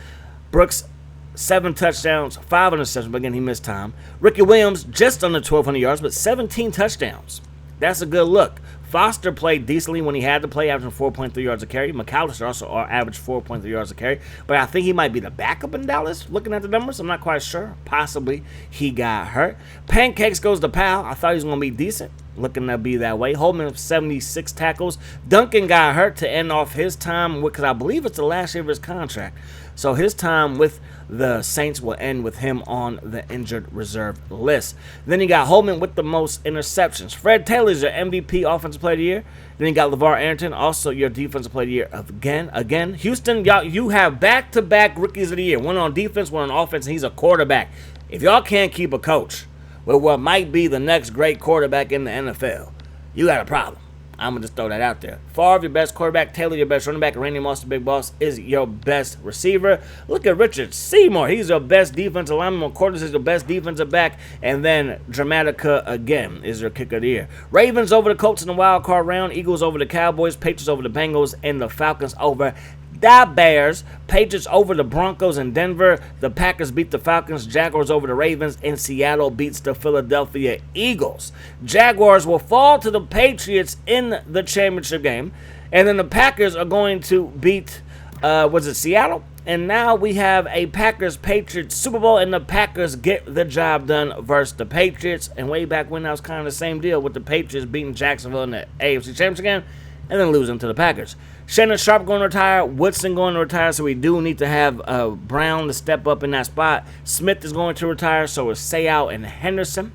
Speaker 1: Brooks 7 touchdowns, 5 interceptions, but again, he missed time. Ricky Williams, just under 1,200 yards, but 17 touchdowns. That's a good look. Foster played decently when he had to play, averaging 4.3 yards a carry. McAllister also averaged 4.3 yards a carry, but I think he might be the backup in Dallas, looking at the numbers. I'm not quite sure. Possibly he got hurt. Pancakes goes to Powell. I thought he was going to be decent, looking to be that way. Holman, 76 tackles. Duncan got hurt to end off his time, because I believe it's the last year of his contract. So his time with the Saints will end with him on the injured reserve list. Then you got Holman with the most interceptions. Fred Taylor's your MVP Offensive Player of the Year. Then you got LeVar Arrington, also your Defensive Player of the Year again. Houston, y'all, you have back-to-back Rookies of the Year. One on defense, one on offense, and he's a quarterback. If y'all can't keep a coach with what might be the next great quarterback in the NFL, you got a problem. I'm going to just throw that out there. Favre, your best quarterback. Taylor, your best running back. Randy Moss, the big boss, is your best receiver. Look at Richard Seymour. He's your best defensive lineman. McCordis is your best defensive back. And then Dramatica, again, is your kicker of the year. Ravens over the Colts in the wild card round. Eagles over the Cowboys. Patriots over the Bengals. And the Falcons over the Bears. Patriots over the Broncos in Denver. The Packers beat the Falcons. Jaguars over the Ravens. And Seattle beats the Philadelphia Eagles. Jaguars will fall to the Patriots in the championship game. And then the Packers are going to beat, Seattle? And now we have a Packers-Patriots Super Bowl, and the Packers get the job done versus the Patriots. And way back when, that was kind of the same deal with the Patriots beating Jacksonville in the AFC Championship game and then losing to the Packers. Shannon Sharp going to retire. Woodson going to retire, so we do need to have Brown to step up in that spot. Smith is going to retire, so it's Sayout and Henderson.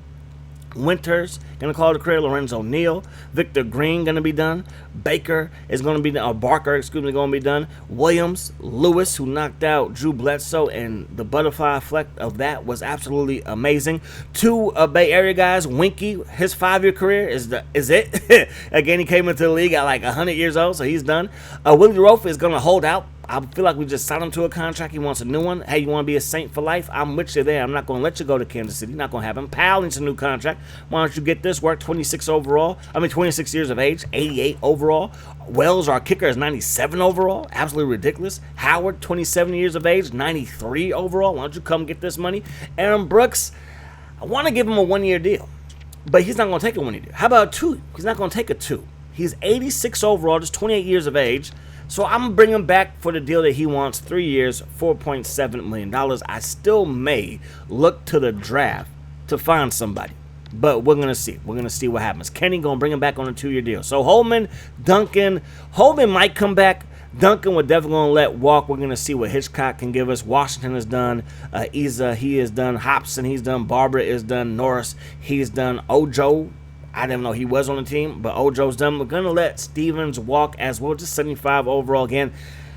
Speaker 1: Winters going to call the career. Lorenzo Neal. Victor Green going to be done. Baker is going to be done. Barker, going to be done. Williams, Lewis, who knocked out Drew Bledsoe, and the butterfly effect of that was absolutely amazing. 2 Bay Area guys. Winky, his 5-year career is it. Again, he came into the league at like 100 years old, so he's done. Willie Rofe is going to hold out. I feel like we just signed him to a contract. He wants a new one. Hey, you want to be a Saint for life? I'm with you there. I'm not going to let you go to Kansas City. Not going to happen. Powell needs a new contract. Why don't you get this work? 26 overall. 26 years of age. 88 overall. Wells, our kicker, is 97 overall. Absolutely ridiculous. Howard, 27 years of age. 93 overall. Why don't you come get this money? Aaron Brooks, I want to give him a 1-year deal, but he's not going to take a 1-year deal. How about a 2? He's not going to take a 2. He's 86 overall, just 28 years of age. So I'm going to bring him back for the deal that he wants, 3 years, $4.7 million. I still may look to the draft to find somebody, but we're going to see. We're going to see what happens. Kenny going to bring him back on a 2-year deal. So Holman, Duncan, Holman might come back. Duncan, we're definitely going to let walk. We're going to see what Hitchcock can give us. Washington is done. Isa, he is done. Hobson, he's done. Barber is done. Norris, he's done. Ojo, I didn't know he was on the team, but Ojo's done. We're going to let Stevens walk as well, just 75 overall. Again,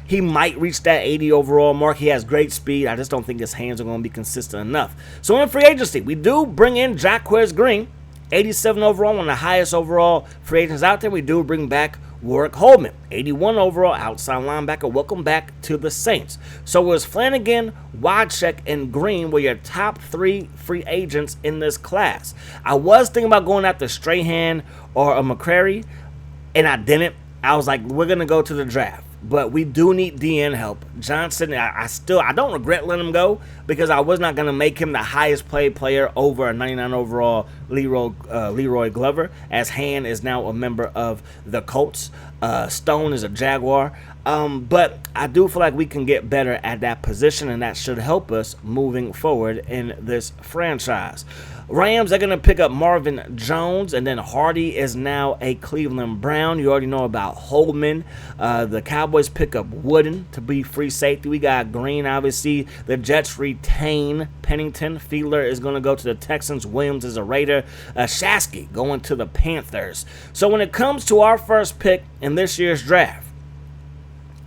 Speaker 1: he might reach that 80 overall mark. He has great speed. I just don't think his hands are going to be consistent enough. So in free agency, we do bring in Jacquez Green, 87 overall, one of the highest overall free agents out there. We do bring back Warwick Holman, 81 overall, outside linebacker. Welcome back to the Saints. So it was Flanagan, Wadchek, and Green were your top 3 free agents in this class. I was thinking about going after Strahan or a McCrary, and I didn't. I was like, we're going to go to the draft. But we do need DN help. Johnson, I don't regret letting him go because I was not going to make him the highest paid player over a 99 overall Leroy Glover, as Han is now a member of the Colts. Stone is a Jaguar. But I do feel like we can get better at that position, and that should help us moving forward in this franchise. Rams, they're going to pick up Marvin Jones, and then Hardy is now a Cleveland Brown. You already know about Holman. The Cowboys pick up Wooden to be free safety. We got Green, obviously. The Jets retain Pennington. Fiedler is going to go to the Texans. Williams is a Raider. Shasky going to the Panthers. So when it comes to our first pick in this year's draft,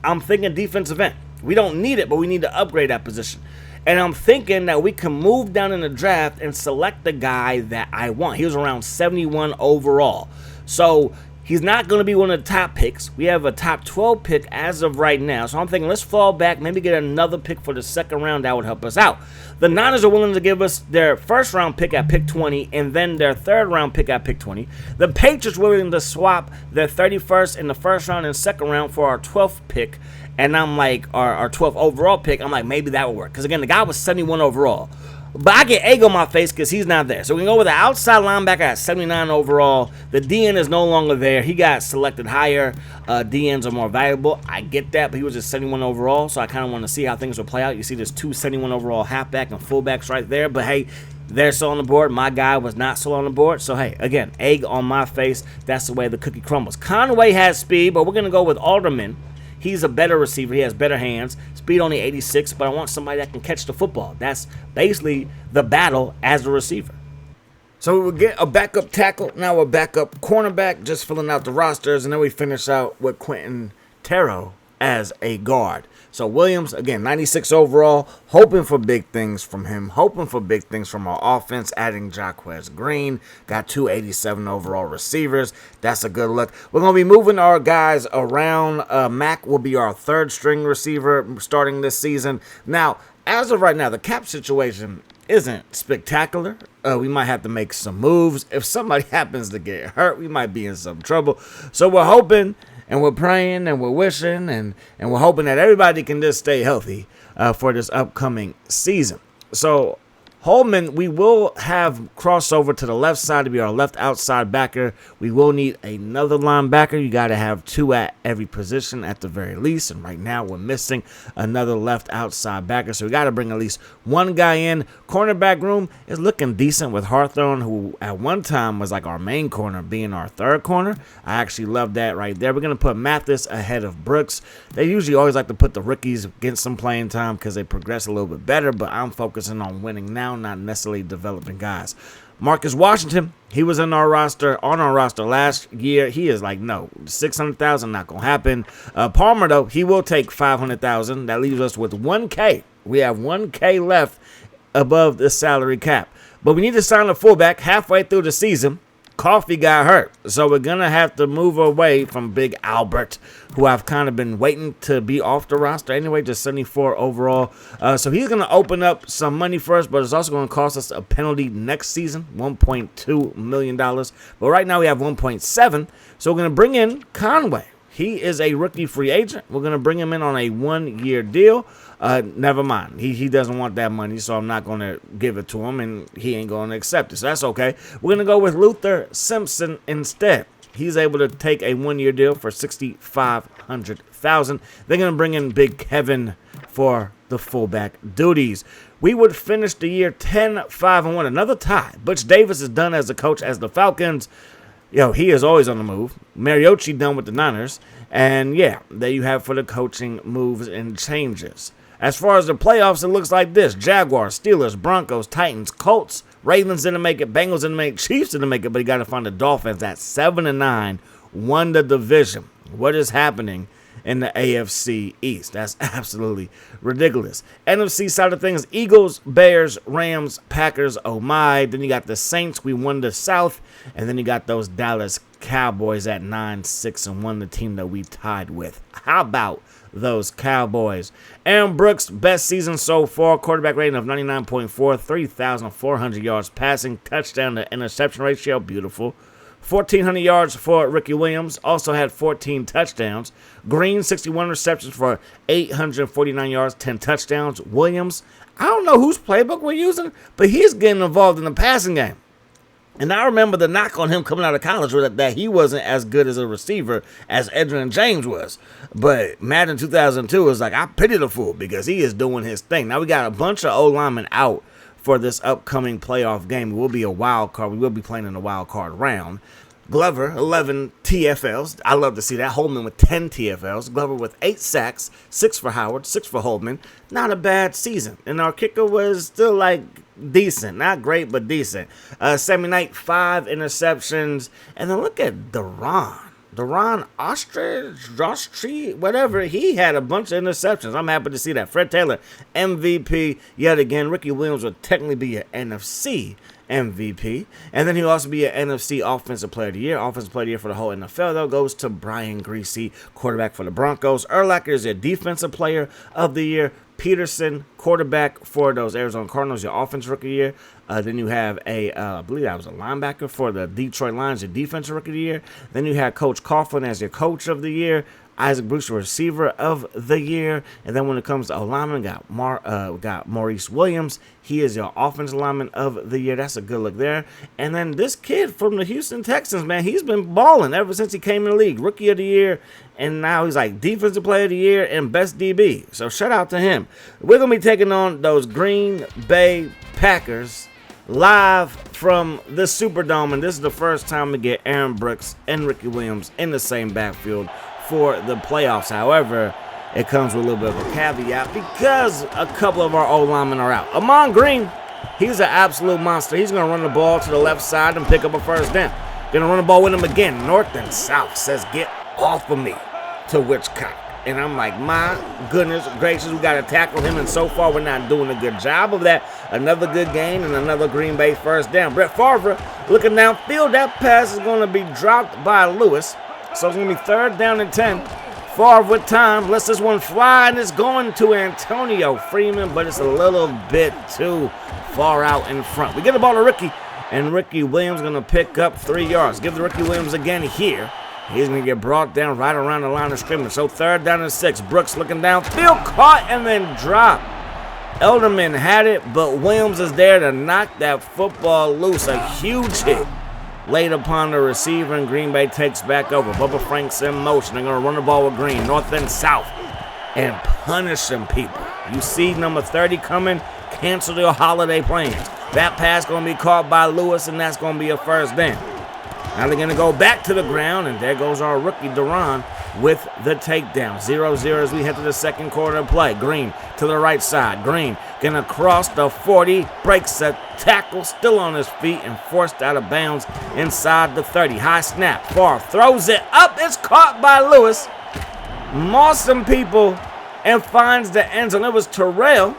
Speaker 1: I'm thinking defensive end. We don't need it, but we need to upgrade that position. And I'm thinking that we can move down in the draft and select the guy that I want. He was around 71 overall. So he's not going to be one of the top picks. We have a top 12 pick as of right now. So I'm thinking let's fall back, maybe get another pick for the second round. That would help us out. The Niners are willing to give us their first round pick at pick 20 and then their third round pick at pick 20. The Patriots were willing to swap their 31st in the first round and second round for our 12th pick. And I'm like, our 12th overall pick, I'm like, maybe that will work. Because, again, the guy was 71 overall. But I get egg on my face because he's not there. So we can go with the outside linebacker at 79 overall. The DN is no longer there. He got selected higher. DNs are more valuable. I get that, but he was just 71 overall. So I kind of want to see how things will play out. You see there's 2 71 overall halfback and fullbacks right there. But, hey, they're still on the board. My guy was not still on the board. So, hey, again, egg on my face. That's the way the cookie crumbles. Conway has speed, but we're going to go with Alderman. He's a better receiver. He has better hands. Speed only 86, but I want somebody that can catch the football. That's basically the battle as a receiver. So we'll get a backup tackle. Now a backup cornerback, just filling out the rosters. And then we finish out with Quentin Terrell as a guard. So Williams, again, 96 overall, hoping for big things from him, hoping for big things from our offense, adding Jacquez Green, got 2 87 overall receivers. That's a good look. We're going to be moving our guys around. Mack will be our third string receiver starting this season. Now, as of right now, the cap situation isn't spectacular. We might have to make some moves. If somebody happens to get hurt, we might be in some trouble. So we're hoping and we're praying and we're wishing and we're hoping that everybody can just stay healthy for this upcoming season. So Holman, we will have crossover to the left side to be our left outside backer. We will need another linebacker. You got to have 2 at every position at the very least. And right now we're missing another left outside backer. So we got to bring at least one guy in. Cornerback room is looking decent with Hawthorne, who at one time was like our main corner, being our third corner. I actually love that right there. We're going to put Mathis ahead of Brooks. They usually always like to put the rookies against some playing time because they progress a little bit better. But I'm focusing on winning now, not necessarily developing guys. Marcus Washington, he was on our roster last year. He is like, no, 600,000 not gonna happen. Palmer though, he will take 500,000. That leaves us with 1K. We have 1K left above the salary cap. But we need to sign a fullback halfway through the season. Coffee got hurt, so we're going to have to move away from Big Albert, who I've kind of been waiting to be off the roster anyway, just 74 overall. So he's going to open up some money for us, but it's also going to cost us a penalty next season, $1.2 million. But right now we have 1.7, so we're going to bring in Conway. He is a rookie free agent. We're going to bring him in on a 1-year deal. Never mind. He doesn't want that money, so I'm not going to give it to him, and he ain't going to accept it. So that's okay. We're going to go with Luther Simpson instead. He's able to take a 1-year deal for $6,500,000. They're going to bring in Big Kevin for the fullback duties. We would finish the year 10-5-1, another tie. Butch Davis is done as a coach as the Falcons. He is always on the move. Mariucci done with the Niners. And yeah, there you have for the coaching moves and changes. As far as the playoffs, it looks like this. Jaguars, Steelers, Broncos, Titans, Colts, Ravens didn't make it, Bengals didn't make it, Chiefs didn't make it, but you got to find the Dolphins at 7-9, won the division. What is happening in the AFC East? That's absolutely ridiculous. NFC side of things, Eagles, Bears, Rams, Packers, oh my. Then you got the Saints, we won the South. And then you got those Dallas Cowboys at 9-6-1, the team that we tied with. How about those Cowboys? Aaron Brooks, best season so far, quarterback rating of 99.4, 3,400 yards passing, touchdown to interception ratio, beautiful. 1,400 yards for Ricky Williams, also had 14 touchdowns. Green, 61 receptions for 849 yards, 10 touchdowns. Williams, I don't know whose playbook we're using, but he's getting involved in the passing game. And I remember the knock on him coming out of college was that he wasn't as good as a receiver as Edgerrin James was. But Madden 2002 was like, I pity the fool because he is doing his thing. Now we got a bunch of O-linemen out for this upcoming playoff game. It will be a wild card. We will be playing in a wild card round. Glover, 11 TFLs. I love to see that. Holman with 10 TFLs. Glover with 8 sacks, 6 for Howard, 6 for Holman. Not a bad season. And our kicker was still like decent. Not great, but decent. Sammy Knight, 5 interceptions. And then look at Deron Ostrich, whatever. He had a bunch of interceptions. I'm happy to see that. Fred Taylor, MVP yet again. Ricky Williams would technically be an NFC MVP. And then he'll also be an NFC Offensive Player of the Year. Offensive Player of the Year for the whole NFL, though, goes to Brian Greasy, quarterback for the Broncos. Urlacher is a Defensive Player of the Year. Peterson, quarterback for those Arizona Cardinals, your Offensive Rookie of the Year. Then you have I believe that was a linebacker for the Detroit Lions, your Defensive Rookie of the Year. Then you have Coach Coughlin as your Coach of the Year. Isaac Bruce, Receiver of the Year. And then when it comes to O-lineman, got Maurice Williams. He is your Offensive Lineman of the Year. That's a good look there. And then this kid from the Houston Texans, man, he's been balling ever since he came in the league. Rookie of the Year, and now he's like Defensive Player of the Year and Best DB. So shout out to him. We're going to be taking on those Green Bay Packers live from the Superdome, and this is the first time we get Aaron Brooks and Ricky Williams in the same backfield for the playoffs. However, it comes with a little bit of a caveat because a couple of our old linemen are out. Amon Green, he's an absolute monster. He's going to run the ball to the left side and pick up a first down. Going to run the ball with him again. North and South says, get off of me to Witchcock. And I'm like, my goodness gracious, we got to tackle him, and so far we're not doing a good job of that. Another good gain and another Green Bay first down. Brett Favre looking downfield. That pass is going to be dropped by Lewis. So it's going to be 3rd down and 10. Favre with time. Lets this one fly, and it's going to Antonio Freeman, but it's a little bit too far out in front. We get the ball to Ricky, and Ricky Williams going to pick up 3 yards. Give the Ricky Williams again here. He's going to get brought down right around the line of scrimmage. So 3rd down and 6. Brooks looking downfield, caught, and then dropped. Elderman had it, but Williams is there to knock that football loose. A huge hit laid upon the receiver, and Green Bay takes back over. Bubba Frank's in motion. They're going to run the ball with Green, north and south, and punish some people. You see number 30 coming, cancel your holiday plans. That pass going to be caught by Lewis, and that's going to be a first down. Now they're going to go back to the ground, and there goes our rookie, Deron, with the takedown. 0-0 as we head to the second quarter of play. Green to the right side. Green going to cross the 40, breaks a tackle, still on his feet, and forced out of bounds inside the 30. High snap. Favre throws it up. It's caught by Lewis. Mossed some people and finds the end zone. It was Terrell,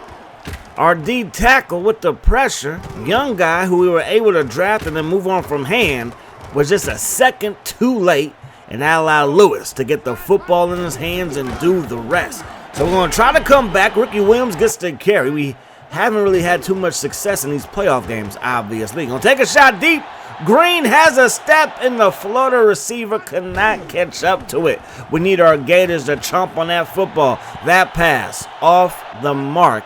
Speaker 1: our D tackle, with the pressure. Young guy who we were able to draft and then move on from hand. was just a second too late, and that allowed Lewis to get the football in his hands and do the rest. So we're going to try to come back. Ricky Williams gets the carry. We haven't really had too much success in these playoff games, obviously. Going to take a shot deep. Green has a step, and the floater receiver cannot catch up to it. We need our Gators to chomp on that football. That pass off the mark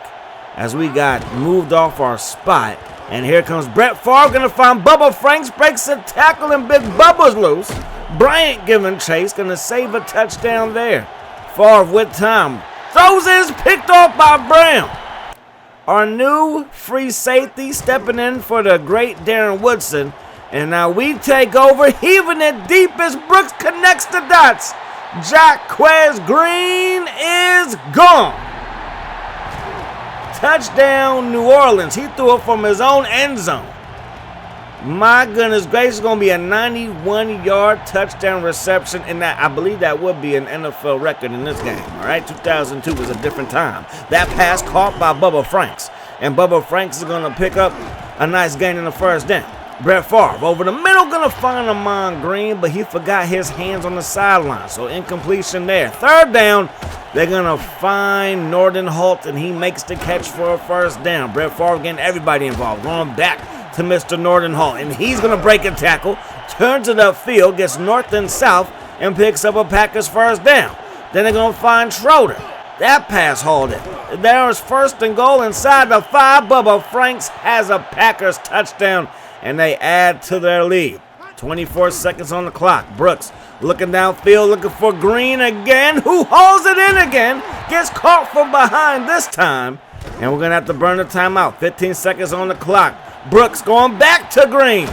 Speaker 1: as we got moved off our spot. And here comes Brett Favre, going to find Bubba Franks, breaks a tackle, and Big Bubba's loose. Bryant giving chase, going to save a touchdown there. Favre with time. Throws it, is picked off by Brown. Our new free safety stepping in for the great Darren Woodson. And now we take over, heaving it deep as Brooks connects the dots. Jaquez Green is gone. Touchdown, New Orleans. He threw it from his own end zone. My goodness gracious, it's going to be a 91-yard touchdown reception. And that, I believe that would be an NFL record in this game. All right, 2002 was a different time. That pass caught by Bubba Franks. And Bubba Franks is going to pick up a nice gain in the first down. Brett Favre over the middle, going to find Ahman Green, but he forgot his hands on the sideline, so incompletion there. Third down, they're going to find Norton Holt, and he makes the catch for a first down. Brett Favre getting everybody involved, going back to Mr. Norton Holt, and he's going to break a tackle, turns it upfield, gets north and south, and picks up a Packers first down. Then they're going to find Schroeder. That pass hauled it. There's first and goal inside the 5. Bubba Franks has a Packers touchdown, and they add to their lead. 24 seconds on the clock. Brooks looking downfield, looking for Green again, who hauls it in again, gets caught from behind this time, and we're going to have to burn the timeout. 15 seconds on the clock. Brooks going back to Green.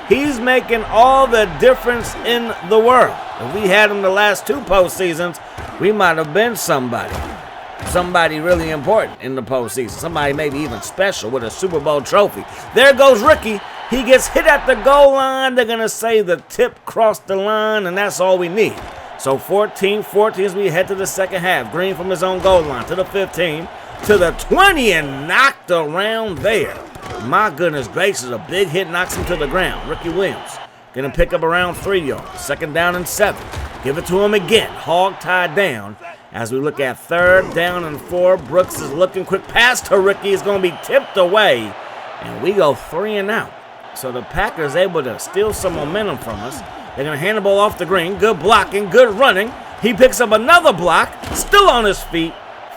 Speaker 1: He's making all the difference in the world. If we had him the last 2 postseasons, we might have been somebody really important in the postseason. Somebody maybe even special with a Super Bowl trophy. There goes Ricky. He gets hit at the goal line. They're going to say the tip crossed the line, and that's all we need. So 14-14 as we head to the second half. Green from his own goal line to the 15, to the 20, and knocked around there. My goodness gracious, a big hit knocks him to the ground. Ricky Williams going to pick up around 3 yards. Second down and 7. Give it to him again. Hog tied down. As we look at third down and 4, Brooks is looking quick pass to Ricky. Is going to be tipped away, and we go 3 and out. So the Packers able to steal some momentum from us. They're going to hand the ball off to Green. Good blocking, good running. He picks up another block, still on his feet.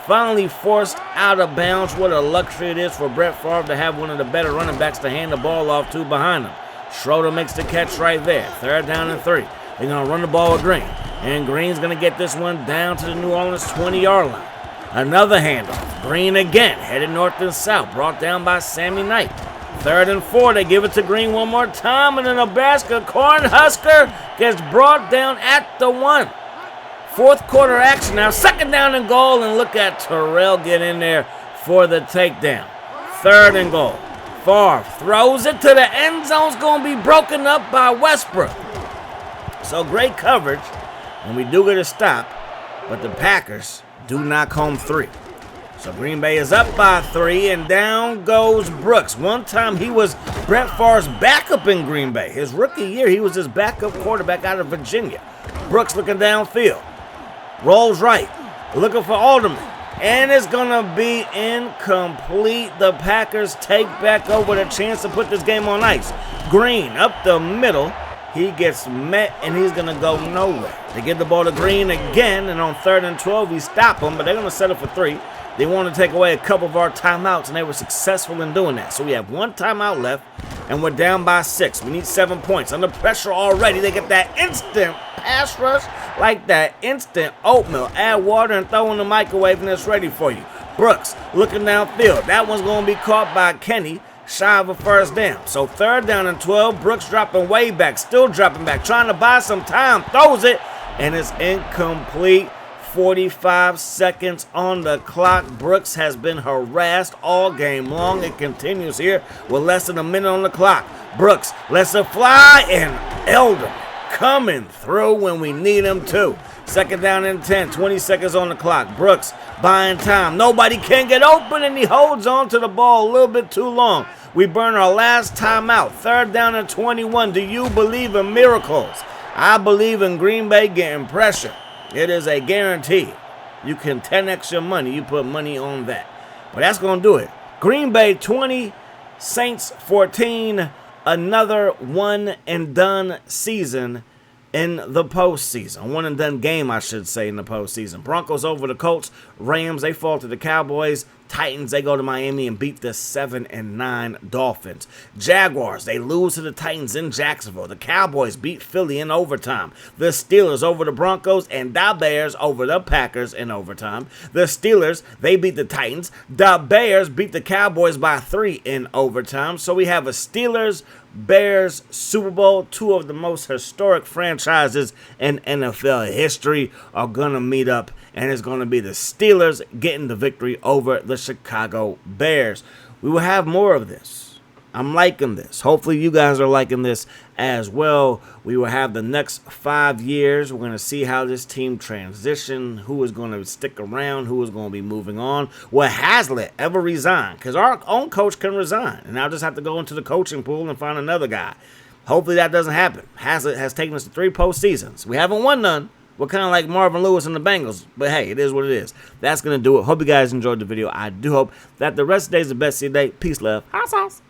Speaker 1: Finally forced out of bounds. What a luxury it is for Brett Favre to have one of the better running backs to hand the ball off to behind him. Schroeder makes the catch right there. Third down and 3. They're going to run the ball with Green. And Green's going to get this one down to the New Orleans 20-yard line. Another handoff. Green again, headed north and south. Brought down by Sammy Knight. Third and 4, they give it to Green one more time, and the Nebraska Cornhusker gets brought down at the 1. Fourth quarter action now, second down and goal, and look at Terrell get in there for the takedown. Third and goal. Favre throws it to the end zone. It's going to be broken up by Westbrook. So great coverage, and we do get a stop, but the Packers do knock home 3. So Green Bay is up by 3, and down goes Brooks. One time he was Brett Favre's backup in Green Bay. His rookie year, he was his backup quarterback out of Virginia. Brooks looking downfield. Rolls right. Looking for Alderman. And it's going to be incomplete. The Packers take back over the chance to put this game on ice. Green up the middle. He gets met, and he's going to go nowhere. They give the ball to Green again, and on 3rd and 12, we stop him, but they're going to settle for 3. They want to take away a couple of our timeouts, and they were successful in doing that. So we have 1 timeout left, and we're down by 6. We need 7 points. Under pressure already. They get that instant pass rush, like that instant oatmeal. Add water and throw in the microwave, and it's ready for you. Brooks looking downfield. That one's going to be caught by Kenny, shy of a first down. So 3rd down and 12. Brooks dropping way back, still dropping back, trying to buy some time. Throws it, and it's incomplete. 45 seconds on the clock. Brooks has been harassed all game long. It continues here with less than a minute on the clock. Brooks lets it fly, and Elder coming through when we need him to. 2nd down and 10, 20 seconds on the clock. Brooks buying time. Nobody can get open, and he holds on to the ball a little bit too long. We burn our last timeout. 3rd down and 21. Do you believe in miracles? I believe in Green Bay getting pressure. It is a guarantee. You can 10x your money. You put money on that. But that's going to do it. Green Bay 20, Saints 14. Another one-and-done season in the postseason. One-and-done game, I should say, in the postseason. Broncos over the Colts. Rams, they fall to the Cowboys. Titans, they go to Miami and beat the 7-9 Dolphins. Jaguars, they lose to the Titans in Jacksonville. The Cowboys beat Philly in overtime. The Steelers over the Broncos, and the Bears over the Packers in overtime. The Steelers, they beat the Titans. The Bears beat the Cowboys by 3 in overtime. So we have a Steelers Bears Super Bowl. 2 of the most historic franchises in NFL history are going to meet up, and it's going to be the Steelers getting the victory over the Chicago Bears. We will have more of this. I'm liking this. Hopefully you guys are liking this as well. We will have the next 5 years. We're going to see how this team transition, who is going to stick around, who is going to be moving on. Will Hazlitt ever resign? Because our own coach can resign, and I'll just have to go into the coaching pool and find another guy. Hopefully that doesn't happen. Hazlitt has taken us to 3 postseasons. We haven't won none. We're kind of like Marvin Lewis and the Bengals. But hey, it is what it is. That's going to do it. Hope you guys enjoyed the video. I do hope that the rest of the day is the best of your day. Peace, love. Hot sauce.